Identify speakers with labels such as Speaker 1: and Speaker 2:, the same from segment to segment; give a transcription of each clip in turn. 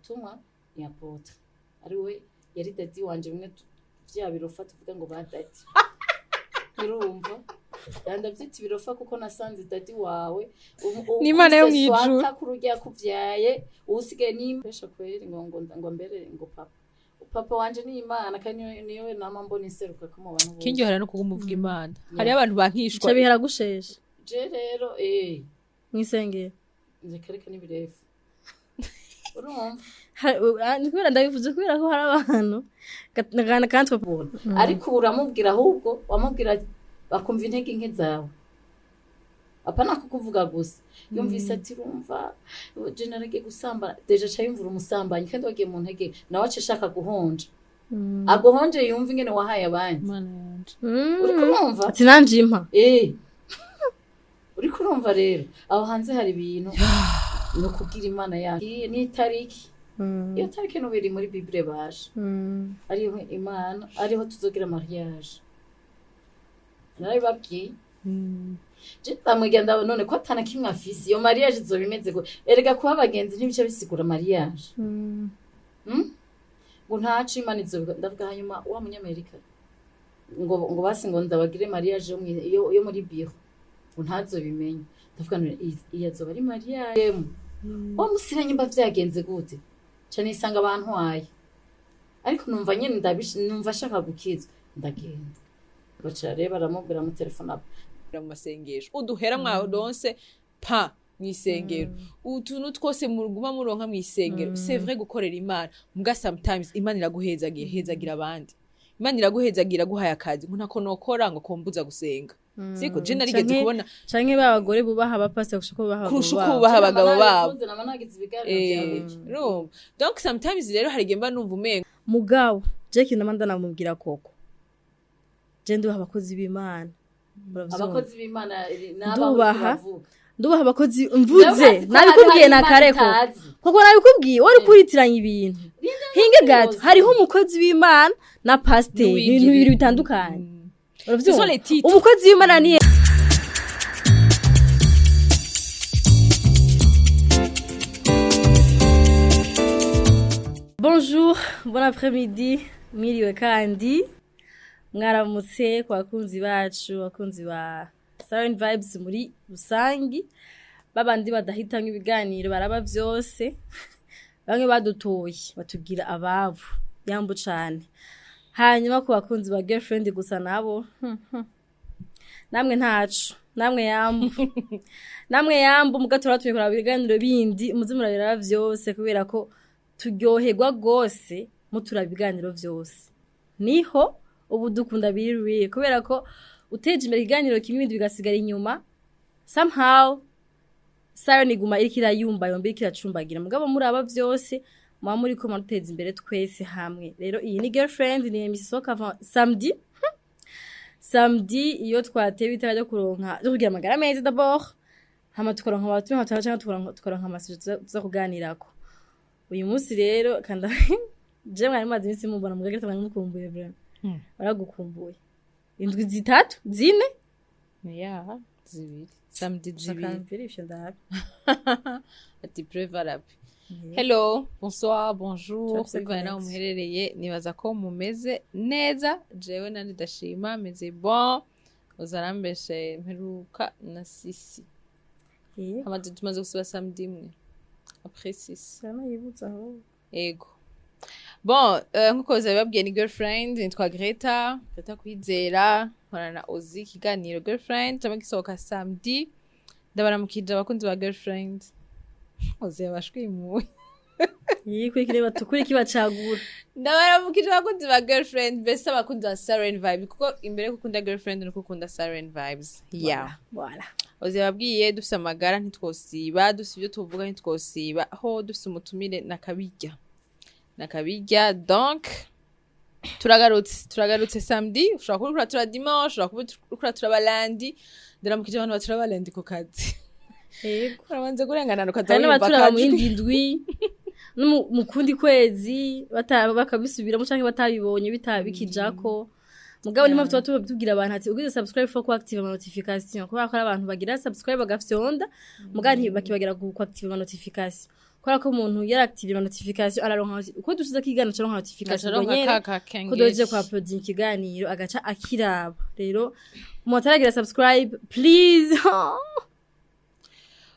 Speaker 1: butumwa ni apôtre ari we yari dadi wanje bimwe vya birofa tuvuga ngo ba dadi urumva ndavyita ibirofa kuko nasanze dadi wawe
Speaker 2: n'Imana yo mwijuru
Speaker 1: kurujya kuvyaye usigaye nimpesha kweri ngo mbere ngo papa wanje ni Imana kandi niyo nama mbona inseruka ko mu bantu bose
Speaker 2: kinyohera no kugumuvuga Imana hari abantu bankishwa
Speaker 3: bihera gushesha
Speaker 1: je rero
Speaker 3: mwisengera
Speaker 1: nzekereka nibirefu urumva
Speaker 3: kubera ndabivuze kubera ko hari abantu kandi twabona
Speaker 1: ariko uramubwira ahubwo wamubwira bakumva intege nke zawe apana kukuvuga gusa yumvise ati rumva je narege gusamba deje cha yumvura umusambanyi kandi wagiye mu ntege nawe acishaka guhonja aguhonje yumva ingene wahaye abandi uri kumumva
Speaker 3: ati nanje impa
Speaker 1: uri kurumva rero aho hanze hari ibintu no kugira Imana yake ni tariki iyo tariki no biri muri Bible baje ariho Imana ariho tuzogira mariage nawe babwiye je tamugenda none ko atana kimwe afisi iyo mariage izobimeze go erega kuba abagenzi ntibice bisigura mariage ngo ntaci Imana izo ndavuga hanyuma wa munyamerika ngo basi ngo ndabagire mariage yo muri biro ngo ntazo bimenye ndavuga none iya zo bari mariage wa musiranye mba vyagenze gute cyane isanga abantu waye ariko numva nyene numva shaka gukizwa ndagenda bacha reba ramubwira mu telefone abo
Speaker 2: mu masengesho uduhera mwaronse pa mwisengero utuntu twose muruguma muronka mwisengero c'est vrai gukorera Imana muga sometimes Imana iraguhezagira abandi Imana iraguhezagira guhaya akazi ntako nokora ngo kombuza gusenga siko je narigeze kubona
Speaker 3: canke babagore bubaha abapastor
Speaker 2: kurusha ubaha abagabo babo donc sometimes rero hari gemba numva umenga
Speaker 3: mugabo je kinamanda namubwira Coco je nduha abakozi b'Imana
Speaker 1: abakozi b'Imana
Speaker 3: ndubaha abakozi mvuze nabikubwiye na kareko kuko nabikubwiye wari kuritiranya ibintu hinge gato hariho umukozi w'Imana na pasteur ibintu bibiri bitandukanye umukozi w'Imana ni Bonjour, bon après-midi, miriwe kandi mwaramutse kwa bakunzi bacu bakunzi ba Siren Vibes muri rusangi babandi badahitanga ibiganiro baraba vyose bamwe badutoye batubwira ababo yambu cyane hanyuma ku bakunzi ba girlfriend gusa nabo namwe ntacu namwe yambu mugatora tubikora ibiganiro bindi muzimura biraba vyose kubera ko turyoherwa gose mutura ibiganiro vyose niho ubu dukunda biri kubera ko uteje imbere ikiganiro kimwe ibindi bigasigara inyuma somehow Siren iguma irikira yumba yombi kiracumbagira mugabo muri aba vyose mwa muri ko maruteza imbere twese hamwe rero iyi ni girlfriend ni emission kava samedi iyo twateye bitaraje kuronka zo kugira amagara meza d'abord hama tukoronka abatumwa cyangwa tukoronka amasuje tuza kuganirako uyu munsi rero kanda je mwari mazi iminsi mubona mugage twamukumbuye vraiment baragukumbuye indwi zitatu zine
Speaker 2: ya zibiri samedi zibiri
Speaker 3: vérifier ndabe
Speaker 2: ati prévalable hello bonsoir bonjour bana umuherereye nibaza ko mumeze neza jewe nandi dashima meze bon uzarambeshe mperuka na sisi amaze tumaze gusiba samedi imwe après sisi
Speaker 3: sana yibutsa aho
Speaker 2: ego bon nkuko zababwiye ni girlfriend nitwa Gretha Kwizera nkora na Hosy kiganiro girlfriend cyangwa gisohoka samedi ndabaramukije abakunzi ba girlfriend Hosy yabashwimuye
Speaker 3: yikwikire batukuri kibacagura
Speaker 2: ndabaramukije abakunzi ba girlfriend bese abakunzi ba Siren Vibes kuko imbere gukunda girlfriend nuko ukunda Siren Vibes
Speaker 3: voilà
Speaker 2: Hosy yababwiye dufite amagara ntitwosiba dufite ibyo tuvuga ntitwosiba aho dufite umutumire nakabijya donc turagarutse samedi ushobora kuba tura dimanche ushobora kuba tura lundi ndaramukije abantu batura lundi ku kazi
Speaker 3: yego
Speaker 2: urabanze kurengana ukaza
Speaker 3: kandi batura mu indwi mu kundi kwezi bakabisubira mu canke batabibonye bitabikijako mugabo nimo tubwira abantu ati ugize subscribe for active notification kuba ko abantu bagira subscribe bagafyonda mugabo ntibakibagira ku active notification kubera ko umuntu yaraactive notification araronka uko dushize kigana caronka notification
Speaker 2: Gacaronka
Speaker 3: nyene
Speaker 2: ka
Speaker 3: ko doje kwa uploading ikiganiro agaca akiraba rero mutaragira subscribe please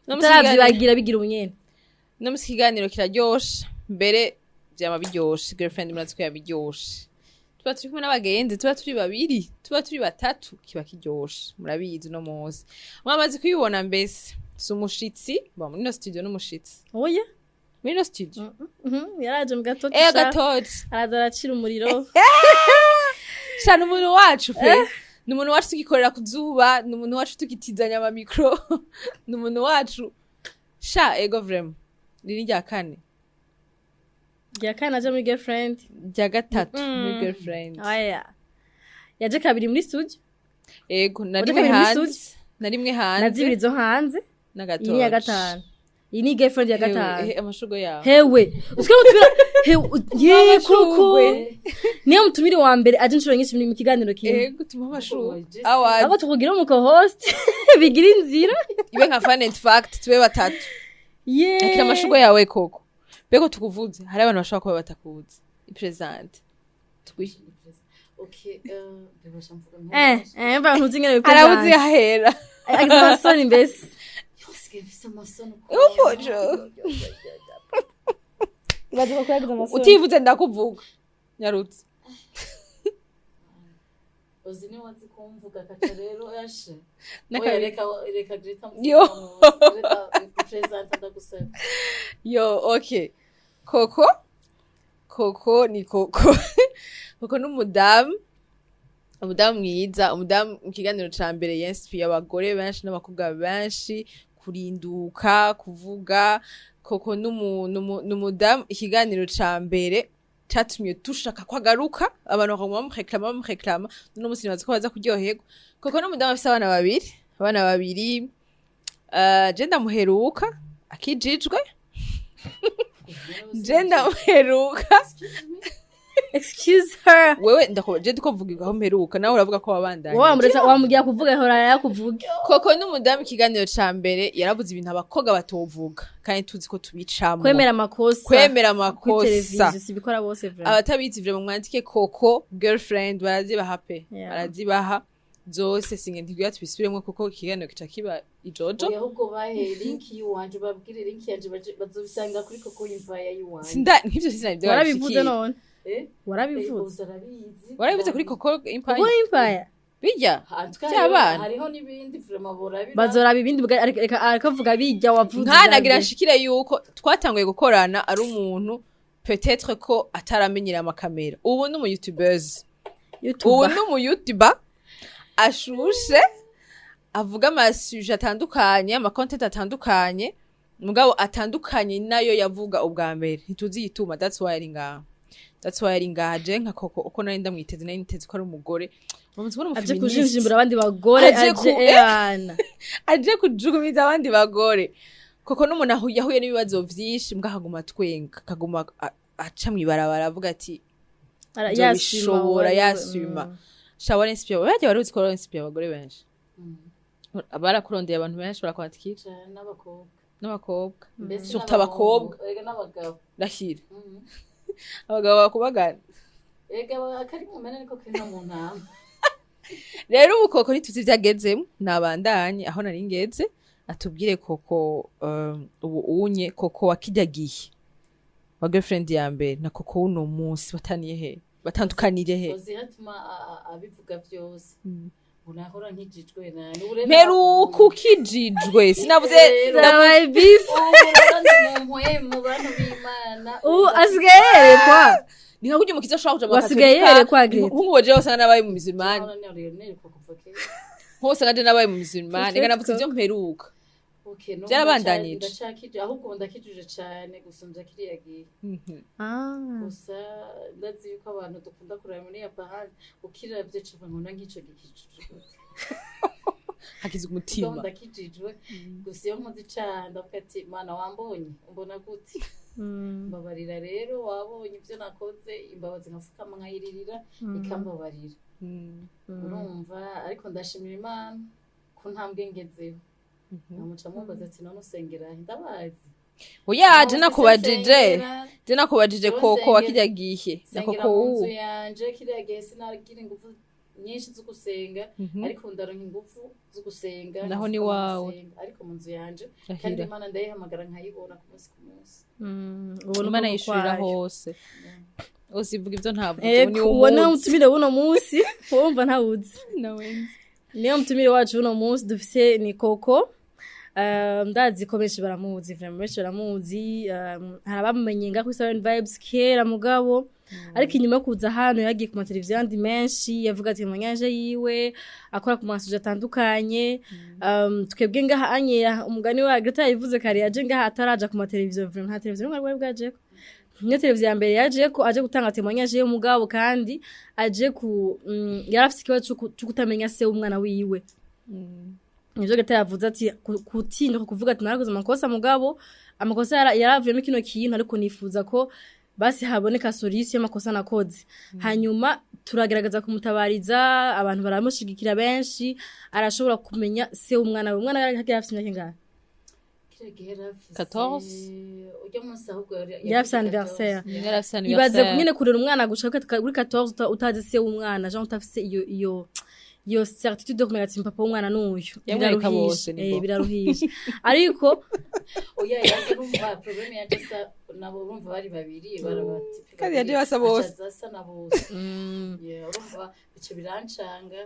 Speaker 3: bagira bigira ubunyene
Speaker 2: no musikiganiro kiraryoshe mbere byama biryoshe girlfriend murazi ko yabiryoshe tuba turi kumwe n'abagenzi tuba turi babiri tuba turi batatu kiba kiryoshe murabizi no munsi mwamaze kuyibona mbese si umushitsi bo muri no studio n'umushitsi
Speaker 3: oya
Speaker 2: muri no studio
Speaker 3: yaraje mu gatoki
Speaker 2: gatoki
Speaker 3: araza aracira umuriro
Speaker 2: shana umuntu wacu pe ni umuntu wacu tugikorera ku zuba ni umuntu wacu tugitizanya ama micro ni umuntu wacu sha ego vraiment riri rya kane
Speaker 3: rya kane aje muri girlfriend
Speaker 2: rya gatatu muri girlfriend
Speaker 3: oya yaje kabiri muri studio
Speaker 2: ego narimwe hanze
Speaker 3: nazibiri zo hanze
Speaker 2: n'agatoki
Speaker 3: iyi ya gatanu iyi ni girlfriend ya gatanu
Speaker 2: amashugo yawe
Speaker 3: hewe usikabutira ye Coco niyo mutumire wa mbere aje inshuro nyinshi mu kiganiro kimwe
Speaker 2: ego tuma amashugo
Speaker 3: abo tukugira mu co-host bigira inzira
Speaker 2: ibe nka fun and fact tube batatu akira amashugo yawe Coco bego tukuvuze hari abantu bashaka kuba batakuvuze ipresent
Speaker 1: okay bibasha mvuga
Speaker 3: mva ntuzi ngene bipresent
Speaker 2: arabuze ahera
Speaker 3: agisasoni mbese
Speaker 2: ufojo
Speaker 3: baje bakwagiza amasoni
Speaker 2: utivuze ndakuvuga nyarutse
Speaker 1: Ozine wazi kumvuga kata rero yashe reka Gretha
Speaker 2: yo
Speaker 1: present ndagusaba
Speaker 2: yo okay Coco ni Coco Coco n'umudamu mwiza umudamu mu kiganiro ca mbere yensipiye abagore benshi n'abakobwa benshi kurinduka kuvuga Coco n'umudamu ikiganiro ca mbere catumye dushaka kwagaruka abantu bakaguma bamureklama no musi nibaza ko baza kuryoherwa Coco n'umudamu afise abana babiri je ndamuheruka akijijwe je ndamuheruka
Speaker 3: excuse her
Speaker 2: wewe ndakoje dukovuga aho mperuka nawe uravuga ko wabandanye
Speaker 3: wamugira kuvuga hora yakuvuga
Speaker 2: Coco n'umudamu ikiganiro ca mbere yaravuze ibintu abakobwa batovuga kandi tuzi ko tubicamo
Speaker 3: kwemera amakosa sibikora bose vraiment
Speaker 2: abatabizi vraiment mwandike Coco girlfriend barazibaha pe barazibaha zose singe ntigira tubisubiremo kuko ikiganiro kica kiba ijojo
Speaker 1: ahubwo bahe link y'uwanje babwire link yanje bazobisanga kuri Coco y'imvaya y'uwanje
Speaker 2: sinda nk'ivyo sinari byo
Speaker 3: warabivuze none warabivuze
Speaker 2: kuri Coco Empire bijya cyabana
Speaker 1: hariho nibindi vraiment borabira
Speaker 3: bazora bibindi arikavuga bijya wavuze
Speaker 2: nkanagira nshikire yuko twatanguye gukorana ari umuntu peut-être ko ataramenyera amakamera ubu n'umu YouTubers ubu n'umu YouTuber ashushe avuga amasuje atandukanye amakontent atandukanye mugabo atandukanye nayo yavuga ubwa mbere ntituzi yituma that's why ari ngaha je nka Coco uko nari ndamwiteze nari niteze ko ari umugore
Speaker 3: aje kujinjimbura abandi bagore
Speaker 2: aje kujugumiza abandi bagore Coco n'umuntu yahuye n'ibibazo vyinshi mbwahaguma twenga kaguma aca mwibarabara avuga ati yasima shawara inspire baje baruzi ko inspire abagore benshi barakurondeye abantu benshi barakwandikira n'abakobwa surtout abakobwa
Speaker 1: n'abagabo
Speaker 2: ndashira abagabo bakubagana
Speaker 1: akari mu mena niko kenda mu ntama
Speaker 2: rero ubu Coco ntituzi vyagezemo nabandanye aho nari ngeze atubwire Coco ubu unye Coco wakijyagiye wa girlfriend ya mbere na Coco uno munsi batandukanire he
Speaker 1: zihatuma abivuga byose unahora nkijijwe na
Speaker 2: mperuka ukijijwe sinavuze
Speaker 3: nabaye bifu
Speaker 1: mu bantu b'Imana
Speaker 3: asigaye yerekwa
Speaker 2: ni nka kujya mu kiza shaka kuja
Speaker 3: wasigaye yerekwa Gretha
Speaker 2: nk'uboje usanga nabaye mu musulmani hose ngaje nabaye mu musulmani ngana navuze ibyo mperuka byarabandanije
Speaker 1: ndacakije ahubwo ndakijuje cyane gusumvya kiriya gihe gusa ndazi yuko abantu dukunda kuraba muri ya bahari ukiravye cyo nkona nk'ico gikijuje
Speaker 2: hakize umutima
Speaker 1: ndakijijwe gusa iyo nkoze cyane ndavuga ati mana wambonye umbona gute mbabarira rero wabonye ibyo nakoze imbabazi nkafukama nkayiririra ikambabarira urumva ariko ndashimira Imana ko ntambwe ngezeho namuca mumbaza ati none usengera ndabazi
Speaker 2: oya je nakubajije Coco wakirya gihe na
Speaker 1: sengera
Speaker 2: Coco
Speaker 1: mu nzu yanje kiriya gihe sinagira ingufu nyinshi zo gusenga ariko ndaronka ingufu zo gusenga
Speaker 2: naho ni wawe
Speaker 1: ariko mu nzu yanje kandi Imana ndayihamagara nkayibona ku munsi ku munsi
Speaker 2: Imana yishurira hose usivuga ivyo ntabwo ni
Speaker 3: ubona mutumire buno munsi wumva ntawuzi
Speaker 2: nawe
Speaker 3: niyo mutumire wacu buno munsi dufise ni Coco ndazi ko benshi baramuzi vraiment benshi baramuzi hari abamenye nga kuri Siren Vibes kera mugabo ariko inyuma yo kuza hano yagiye ku mateleviziyo yandi menshi yavuga ati mwanyaje yiwe akora ku masuje atandukanye twebwe ngaha anyera umugani wa Gretha yavuze kare yaje ngaha ataraja ku mateleviziyo vraiment nta televiziyo ngari bwaje ko niyo televiziyo ya mbere yaje ko aje gutanga témoignage yo mugabo kandi aje ku yarafise ikibazo cyo kutamenya se umwana wiwe nivyo Gretha yavuze ati kutinya kuvuga ati narakoze amakosa mugabo amakosa yaravuyemo kino kintu ariko nifuza ko basi haboneka solution y'amakosa nakoze hanyuma turagerageza kumutabariza abantu baramushigikira benshi arashobora kumenya se umwana we umwana yari afite imyaka ingahe
Speaker 2: 14
Speaker 1: ujya munsi ahubwo
Speaker 3: yarafite anniversaire ibaze kunyene kurera umwana gushaka kuri 14 utazi se umwana jean utafise iyo certitude de kumenya ati papa w'umwana n'uyu biraruhije ariko
Speaker 1: oya yaje kumva problem yaje nabo urumva bari babiri barabati
Speaker 2: kandi yaje basa bose
Speaker 1: urumva bice birancanga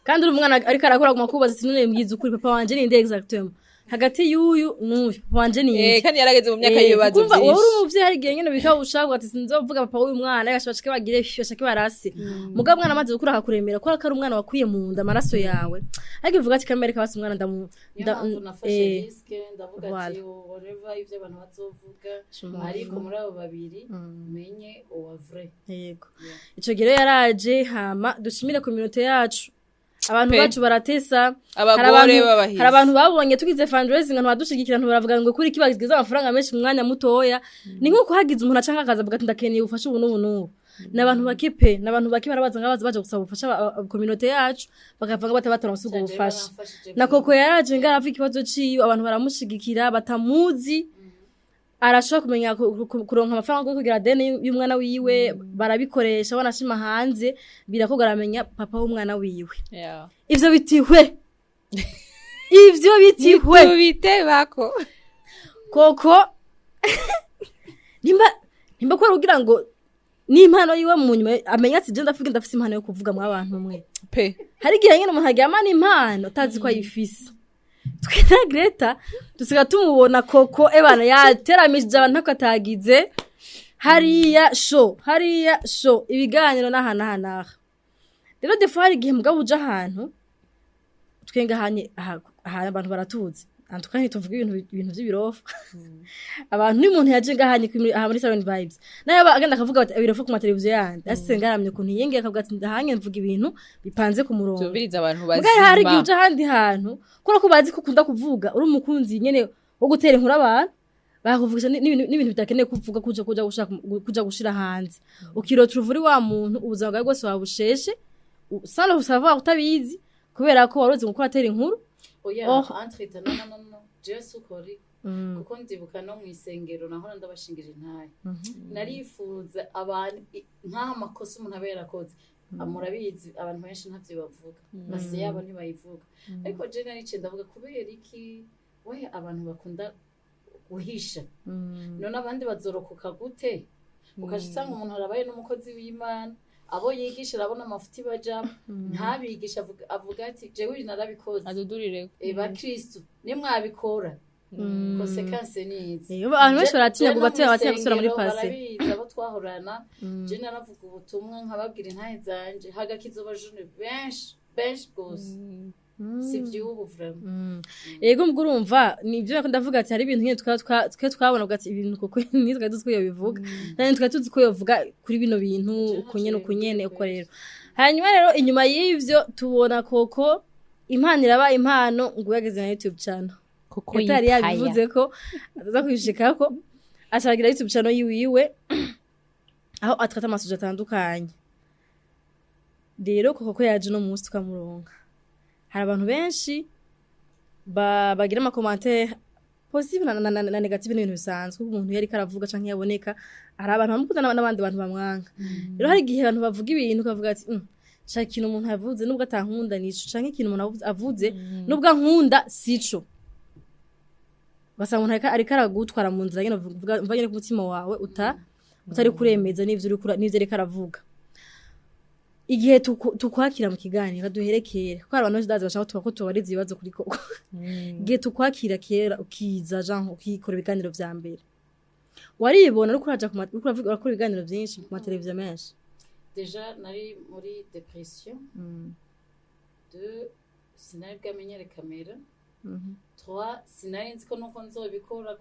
Speaker 3: kandi uri umwana ariko arakora ku makubaza ati none mbyiza ukuri papa wanje ni nde exactement hagati y'uyu n'uyu papa wanje ni
Speaker 2: kandi yarageze mu myaka y'ibibazo byinshi
Speaker 3: wowe uri umuvyeyi hari gihe nyene bikawushaka ati sinzovuga papa w'uyu mwana yashaka bagire bashake barase mugabo mwana amaze gukura akakuremera ko ari umwana wakwiye mu nda amaraso yawe ariko uvuga ati kamere kabase umwana
Speaker 1: nafashe riske ndavuga ati whatever ivyo abantu bazovuga ariko muri abo babiri menye vrai
Speaker 3: yego ico gero yaraje hama dushimire ku minota yacu abantu bacu baratesa hari abantu babonye tugize fundraising abantu badushigikira abantu baravuga ngo kuri kibagize amafaranga menshi mu mwanya mutoya ni nko kuhagiza umuntu acanga akaza avuga ati ndakeneye ubufasha ubu n'ubu n'abantu bakipe n'abantu baki barabaza ngabaza baje gusaba ubufasha community yacu bakavanga bataronse ubwo bufasha na Coco yaraje ngaravuga ikibazo ciyo abantu baramushigikira batamuzi arashaka kumenya kuronka amafaranga yo kugira deni y'umwana wiwe barabikoresha banashima hanze birakogaramenya papa w'umwana wiwe ivyo bitihwe
Speaker 2: bite bako
Speaker 3: Coco nimba ko rugira ngo ni impano yiwe mu nyuma amenya ati je ndafise impano yo kuvuga mu abantu mwe
Speaker 2: pe
Speaker 3: hari gihe nyine umuntu agira impano utazi ko ayifise twena Gretha dusiga tumubona Coco ebana yateramije abantu akatagize hariya show ibiganiro n'ahana rero defo hari gihe mugabo uja ahantu twenga hanye abantu baratuzi antukanye tuvuga ibintu by'ibirofa abantu n'umuntu yaje ngahanye muri Siren Vibes nayo agenda akavuga ati ibirofa ku mateleviziyo yandi asengaramye kuntu yengeye akavuga ati ndahanye mvuga ibintu bipanze ku murongo
Speaker 2: tubiriza abantu bazima
Speaker 3: hari gihe uja handi hantu ko bazi ko ukunda kuvuga uri umukunzi nyene wo gutera inkuru abantu bakuvugisha n'ibintu bitakeneye kuvuga kuja gushira hanze ukirota uruvuri wa muntu ubuzima bwawe bwose wabusheshe sala usava utabizi kubera ko waroze gukora atera inkuru
Speaker 1: oya entre no Jesu kori kuko ndibuka no mwisengero naho ndabashingije ntaye narifuza abantu nta makosa umuntu abera yakoze amurabizi abantu benshi ntavyo bavuga base yabo ntibayivuga ariko je narice ndavuga kubera iki we abantu bakunda guhisha none abandi bazorokoka gute ukashitsanga umuntu arabaye n'umukozi w'Imana abo yigisha arabona amafuti bajamo ntabigisha avuga ati jewe narabikoze
Speaker 2: adudurire
Speaker 1: ba Kristo ni mwabikora consequence nizi
Speaker 3: abantu benshi baratinya gubatera gusura muri passé
Speaker 1: barabiza abo twahorana je naravuga ubutumwa nkababwira intahe zanje hagakizo bajune benshi gose si byubu vraiment
Speaker 3: yego mbwo urumva nibyo ndavuga ati hari ibintu nyine twabona ati ibintu koko nitwe dutwiye bivuga nani tuzi ko yovuga kuri bino bintu ukunyene uko rero hanyuma rero inyuma y'ivyo tubona Coco impano iraba impano ngo yageze na YouTube channel
Speaker 2: Coco
Speaker 3: yari yabivuze ko aza kwishika ko asharagira YouTube channel yiwe aho atrata amasuje atandukanye rero Coco yaje no munsi tukamuronka hari abantu benshi bagira ama commentaire positive na negative ni ibintu bisanzwe umuntu yari karavuga canke yaboneka ari abantu bamukunda n'abandi bantu bamwanga rero hari igihe abantu bavuga ibintu kavuga ati shaka ikintu umuntu yavuze nubwo atankunda nico canke ikintu umuntu avuze nubwo ankunda sico basa umuntu ari karagutwara mu nzira nyene mva nyene ku mutima wawe utari kuremeza n'ivyo uri karavuga igihe tukwakira mu kiganiro duherekere kuko abantu benshi dazi bashaka ko tubariza ibibazo kuri Coco igihe tukwakira kera ukiza Jean ukikora ibiganiro vya mbere waribona uri kuraja urakora ibiganiro byinshi ku mateleviziyo menshi
Speaker 1: deja nari muri depression sinari bwamenyere kamera 3 sinari nzi ko nuko nzobikora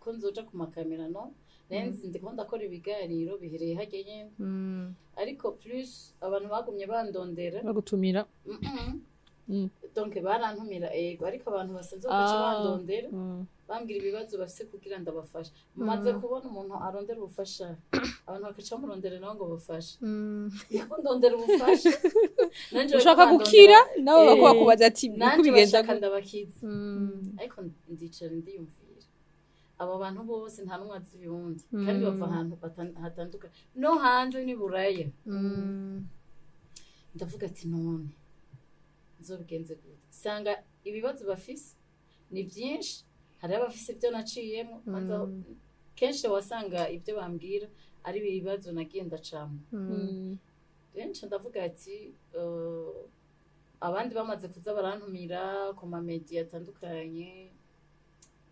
Speaker 1: ko nzoja ku makamera no nenzi ndiko ndakora ibiganiro bihereye hajye nyene ariko plus abantu bagumye bandondera
Speaker 2: bagutumira
Speaker 1: donc barantumira ego ariko abantu basanze baje bandondera bambwira ibibazo bafise kugira ndabafasha maze kubona umuntu arondera ubufasha abantu bakaca murondera nawo ngo bafashe yako ndondera ubufasha nanje
Speaker 2: ushaka gukira nawe bakwakubaza ati
Speaker 1: kubigenza ndabakiza ariko ndicara ndiyumvira abo bantu bose nta numwe azi ibindi kandi bava ahantu hatanduka no hanze ni buraya ndavuga ati none nzobigenze gute sanga ibibazo bafise ni byinshi hari abafise ibyo naciyemo manza kenshi wasanga ibyo bambwira ari ibibazo nagiye ndacamo benshi ndavuga ati abandi bamaze kuza barantumira ku ma media atandukanye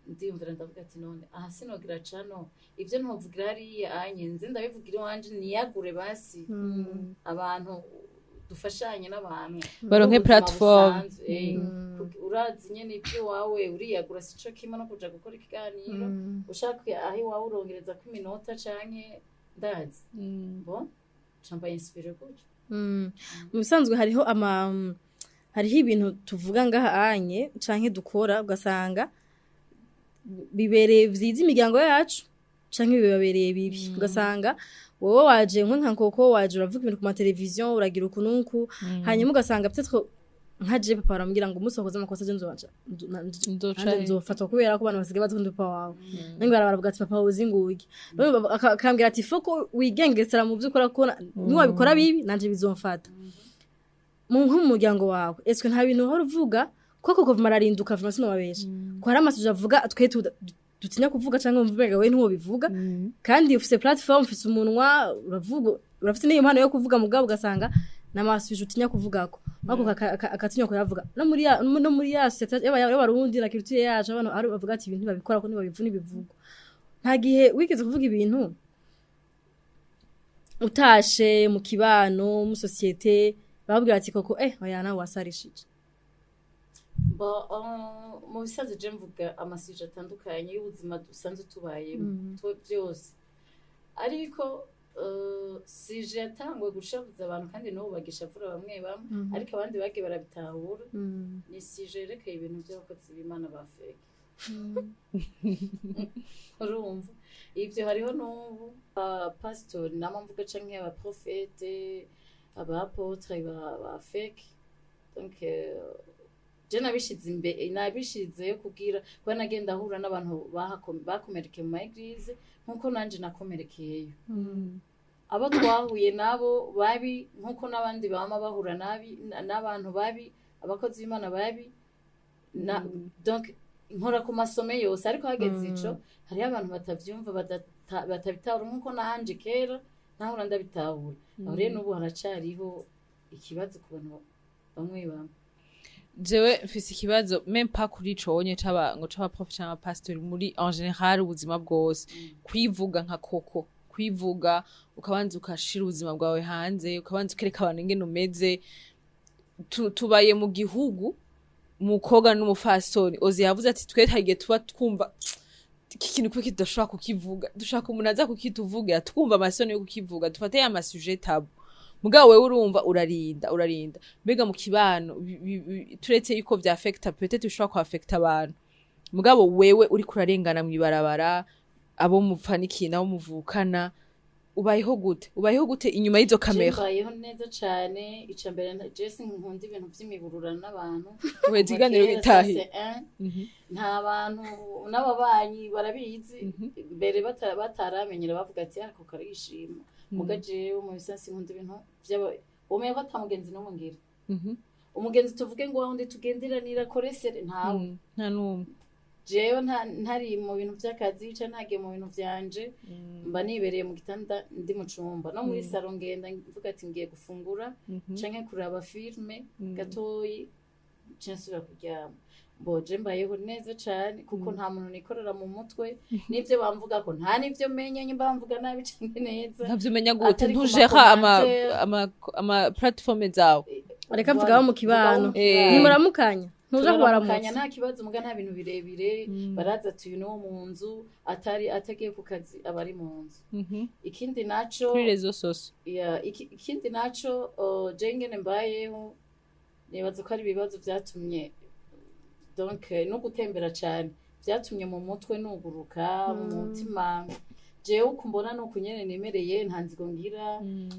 Speaker 1: ndiyumvira ndavuga ati none aha sinogira cano ivyo ntuvugira hariya anyenze ndabivugira wanje niyagure basi abantu dufashanye n'abantu
Speaker 2: baronke platform
Speaker 1: urazi nyene ibyo wawe uriyagura sico kimwe no kuja gukora ikiganiro ushaka ahi wawe urongereza ku minota canke ndazi bon champa inspire gutyo
Speaker 3: mu bisanzwe hariho ibintu tuvuga ngaha anye canke dukora ugasanga bibereye vyiza imiryango yacu canke bibabereye bibi ugasanga wowe waje nka Coco waje uravuga ibintu ku ma televiziyo uragira ukunuku hanyuma ugasanga peut-être nka je papa arambwira ngo umusohoze amakosa je nzofatwa kubera ko abantu basigaye bazunda papa wawe nange baravuga ati papa uzi ngugi akambwira ati foko wigengesera mu byukora ko niwabikora bibi nanje bizomfata mu nk'umuryango wawe eswe nta bintu uhora uvuga Coco kuva mararinduka vuba sino babesha ko hari amasuje avuga twe dutinya kuvuga cyangwa Mbega we ntuwo bivuga kandi ufise platform ufise umunwa uravuga urafite n'impano yo kuvuga mugabo ugasanga namasuje utinya kuvugako bako akatinya ko yavuga no muri ya societe y'abarundi na culture yacu abantu ari bavuga ati ibintu babikora ko ntibabivuna ibivugo nta gihe wigeze kuvuga ibintu utashe mu kibano mu societe babwira ati Coco oya nawe wasarishije
Speaker 1: mu bisazi je mvuga amasije atandukanye y'ubuzima dusanzwe tubayemo byose ariko sije yatangwe gushavuza abantu kandi no bagishavura bamwe ariko abandi bagiye barabitahura ni sije yerekeye ibintu by'abakozi b'Imana ba fake urumva ivyo hariho n'ubu pastor namamvuga canke aba prophète aba apotre ba fake donc je nabishize yo kugira ko nagenda ahura n'abantu bakomerekeye mu eglise nkuko nanje nakomerekeyeyo abo twahuye nabo babi nkuko nabandi bama bahura n'abantu babi abakozi b'Imana babi donc nkora ku masome yose ariko hageze ico hari abantu batavyumva batabitahura nkuko nanje kera nahura ndabitahura aho rero n'ubu haracariho ikibazo ku bantu bamwe
Speaker 2: jewe mfise ikibazo même pas kuri ico wonye c'aba prof c'aba pastor muri en général ubuzima bwose kwivuga nka Coco kwivuga ukabanza ukashira ubuzima bwawe hanze ukabanza ukereka abantu ingene umeze tubaye mu gihugu mukoga n'umufasoni ozi yavuze ati twe tagiye tuba twumva iki kintu kuko kidashobora kukivuga dushaka umuntu aza kukituvugira twumva amasoni yo kukivuga dufate ya sujet tabu mugabo wewe urumva urarinda mbega mu kibano turetse yuko vya affecta peut-être ushobora ko affecta abantu mugabo wewe uri kurarengana mu ibarabara abo mupfanikiye nabo muvukana ubayeho gute inyuma y'izo kamera
Speaker 1: mbayeho neza cane ica mbere Jesse nkunda ibintu vy'imibururano n'abantu
Speaker 2: wezi iganiro bitahi
Speaker 1: nta bantu n'ababanyi barabizi mbere bataramenyera bavuga ati ako karishima muga jewe mu bisansi nkunda ibintu umeye ko atamugenzi no mungira umugenzi tuvuge ngo wundi tugenderanira koresere ntawe
Speaker 2: nta numwe
Speaker 1: jewe ntari mu bintu by'akazi cyane ntagiye mu bintu vyanje mba nibereye mu gitanda ndi mu cumba no muri salon ngenda mvuga ati ngiye gufungura canke kuraba filme gatoyi nsubira kuryama boje mbayeho neza cyane kuko nta muntu nikorera mu mutwe nivyo bamvuga ko nta nivyo menya nyimba bamvuga nabi canke neza
Speaker 2: ntavyo menya gute ntujera ama platform zawe
Speaker 3: areka mvuga mu kibano nimuramukanya ntuza kubaramutsa
Speaker 1: nta kibazo muga nta bintu birebire baraza tuyu no mu nzu atagiye ku kazi abari mu nzu ikindi naco
Speaker 2: kuri rezo soso
Speaker 1: ikindi naco jengene mbayeho nibaza ko ari ibibazo vyatumye donc no gutembera cyane vyatumye mu mutwe nuguruka mu mutima jewe kumbona no kunyene nemereye nta nzigo ngira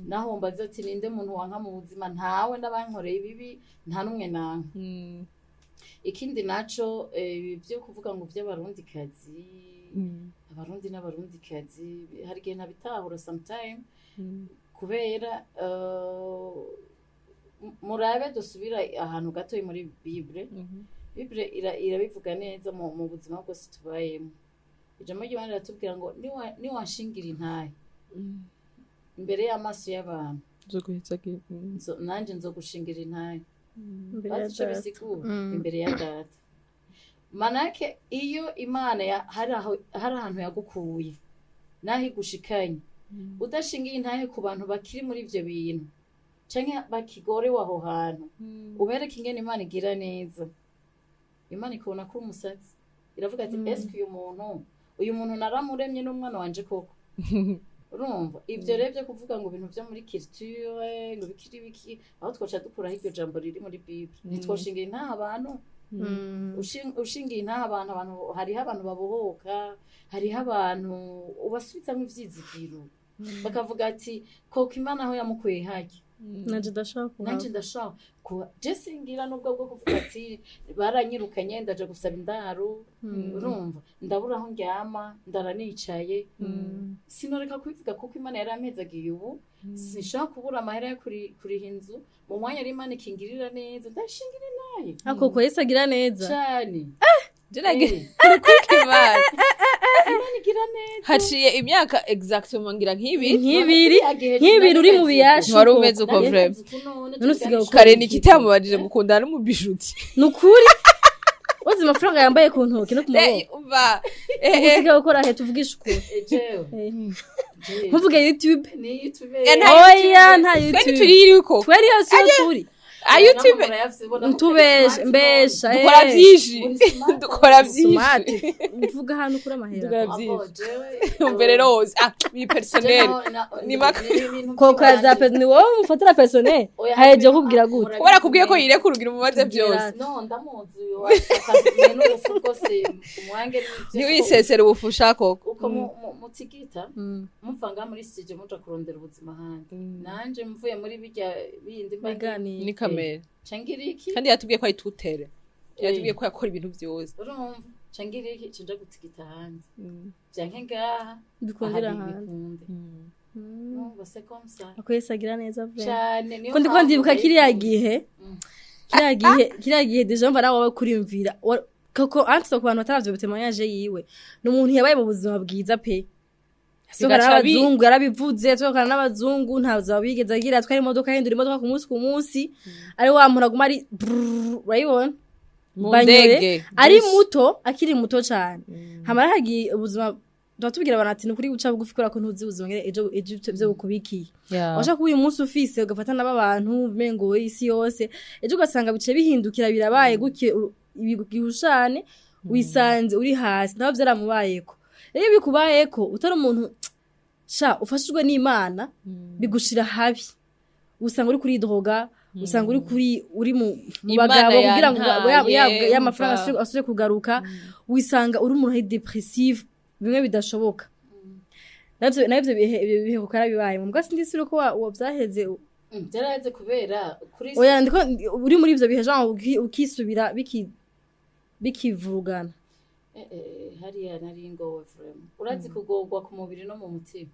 Speaker 1: naho mbaza ati ninde muntu wanka mu buzima ntawe n'abankoreye ibibi nta numwe nanka ikindi naco byo kuvuga ngo by'abarundi kazi abarundi n'abarundi kazi hari gihe nabitahura sometime kubera murabe dusubira ahantu gato muri Bible irabivuga neza mu buzima bwose tubayemo ijambo ry'Imana riratubwira ngo niwanshingira intahe imbere y'amaso y'abantu nanje nzogushingira intahe bazico bisigura imbere ya data manake iyo Imana hari ahantu yagukuye naho igushikanye udashingiye intahe ku bantu bakiri muri ivyo bintu canke bakigorewe aho hantu ubereke ingene Imana igira neza Imana ikubona ko umusatsi iravuga ati eske uyu muntu naramuremye n'umwana wanje koko urumva ivyo revye kuvuga ngo ibintu vyo muri culture ngo biki aho twoca dukuraho iryo jambo riri muri Bible nitwoshingira intaha abantu ushingiye intaha abantu hariho abantu babohoka hariho abantu ubasubizamwo ivyizigiro bakavuga ati koko Imana aho yamukuye haki
Speaker 3: nanje ndashaka
Speaker 1: Jesse ngira nubwo bwo kuvuga ati baranyirukanye ndaje gusaba indaro urumva ndabura aho ndyama ndaranicaye sinoreka kubivuga kuko Imana yarampezagiye ubu sinshaka kubura amahera yo kuriha inzu mu mwanya ari Imana ikingirira neza ndashingira naye
Speaker 3: ako ko Yesu agira neza
Speaker 1: cyane
Speaker 2: Imana igira neza haciye imyaka exactement ngira
Speaker 3: nk'ibiri uri mu biyashu
Speaker 2: wari umeze uko vraiment kare nikitamubajije gukundana n'umubijuti
Speaker 3: nukuri uzi amafaranga yambaye ku ntoki no ku maboko usigaye gukora he tuvugisha ukuri nkuvuge YouTube oya nta YouTube twari hasi yo turi
Speaker 2: YouTube
Speaker 3: mbesha
Speaker 2: dukora byinshi
Speaker 3: mvuga hano kuri amahera
Speaker 2: mbere rose ni personnel ni
Speaker 3: Coco za ni wowe mufatira personnel haje kubwira gute
Speaker 2: kubera kubwiye ko yire kurugira umubaze byose
Speaker 1: no ndamuzi yo akazi n'urufuko se umwange
Speaker 2: ni wisesera ubufusha Coco
Speaker 1: uko mutigita muvanga muri studio muja kurondera ubuzima handi nanje mvuye muri bijya bindi
Speaker 3: bagani
Speaker 2: ni kamera
Speaker 1: changiriki
Speaker 2: kandi yatubwiye ko ayitutere yatubwiye ko yakora ibintu byose
Speaker 1: urumva changiriki cinja gutigita handi byanke ngaha
Speaker 3: bikundira handi
Speaker 1: numva se komsa
Speaker 3: ako yesagira neza vre
Speaker 1: cyane
Speaker 3: kundi ko ndibuka kiriya gihe deja mva nawe kurimvira koko anti ku bantu bataravye butemanyaje yiwe n'umuntu yabaye mu buzima bwiza pe sokana n'abazungu yarabivuze sokana n'abazungu ntazo bigeze agira twari imodoka hindura imodoka ku munsi ari wa muntu aguma ari urayibona
Speaker 2: Mbega
Speaker 3: ari muto akiri muto cyane hamara hagiye ubuzima batubwira abantu ati nukuri guca bugufi kora ko ntuzi ubuzima ngere ejo byo bukubikiye washa ko uyu munsi ufise ugafata n'abantu mengo isi yose ejo ugasanga bice bihindukira birabaye guke ibigushane wisanze uri hasi naho byaramubayeko rero bikubayeko utari umuntu ufashijwe n'Imana bigushira habi usanga uri kuri droga usanga uri mu bagabo kugira ngo y'amafaranga asure kugaruka wisanga uri umuntu depressive bimwe bidashoboka navyo bihe kukarabibaye mu mbwa sindi sure ko wavyaheze
Speaker 1: byaraheze kubera kuri
Speaker 3: oya ndiko uri muri ivyo bihe genre ukisubira bikivurugana
Speaker 1: hariya nari ngowe vraiment urazi kugogwa ku mubiri no mu mutima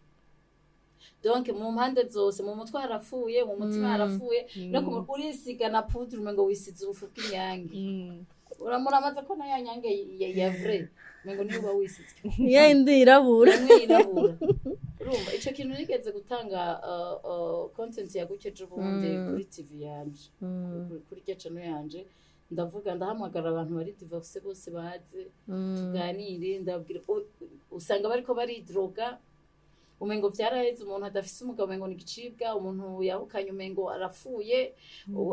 Speaker 1: donc mu mpande zose mu mutwe harafuye mu mutima harafuye no urisiga na poudre umengo wisize ubufu bw'inyange uramuramaza ko na yanyange ya vrai umengo niba wisize
Speaker 3: yindi irabura
Speaker 1: urumva ico kintu nigeze gutanga content yagukeje ubundi kuri TV yanje kuri channel yanje ndavuga ndahamagara abantu bari divorce bose baze tuganire ndabwira usanga bariko bari droga umengo vyaraheze umuntu adafise umugabo umengo nigicibwa umuntu yahukanye umengo arapfuye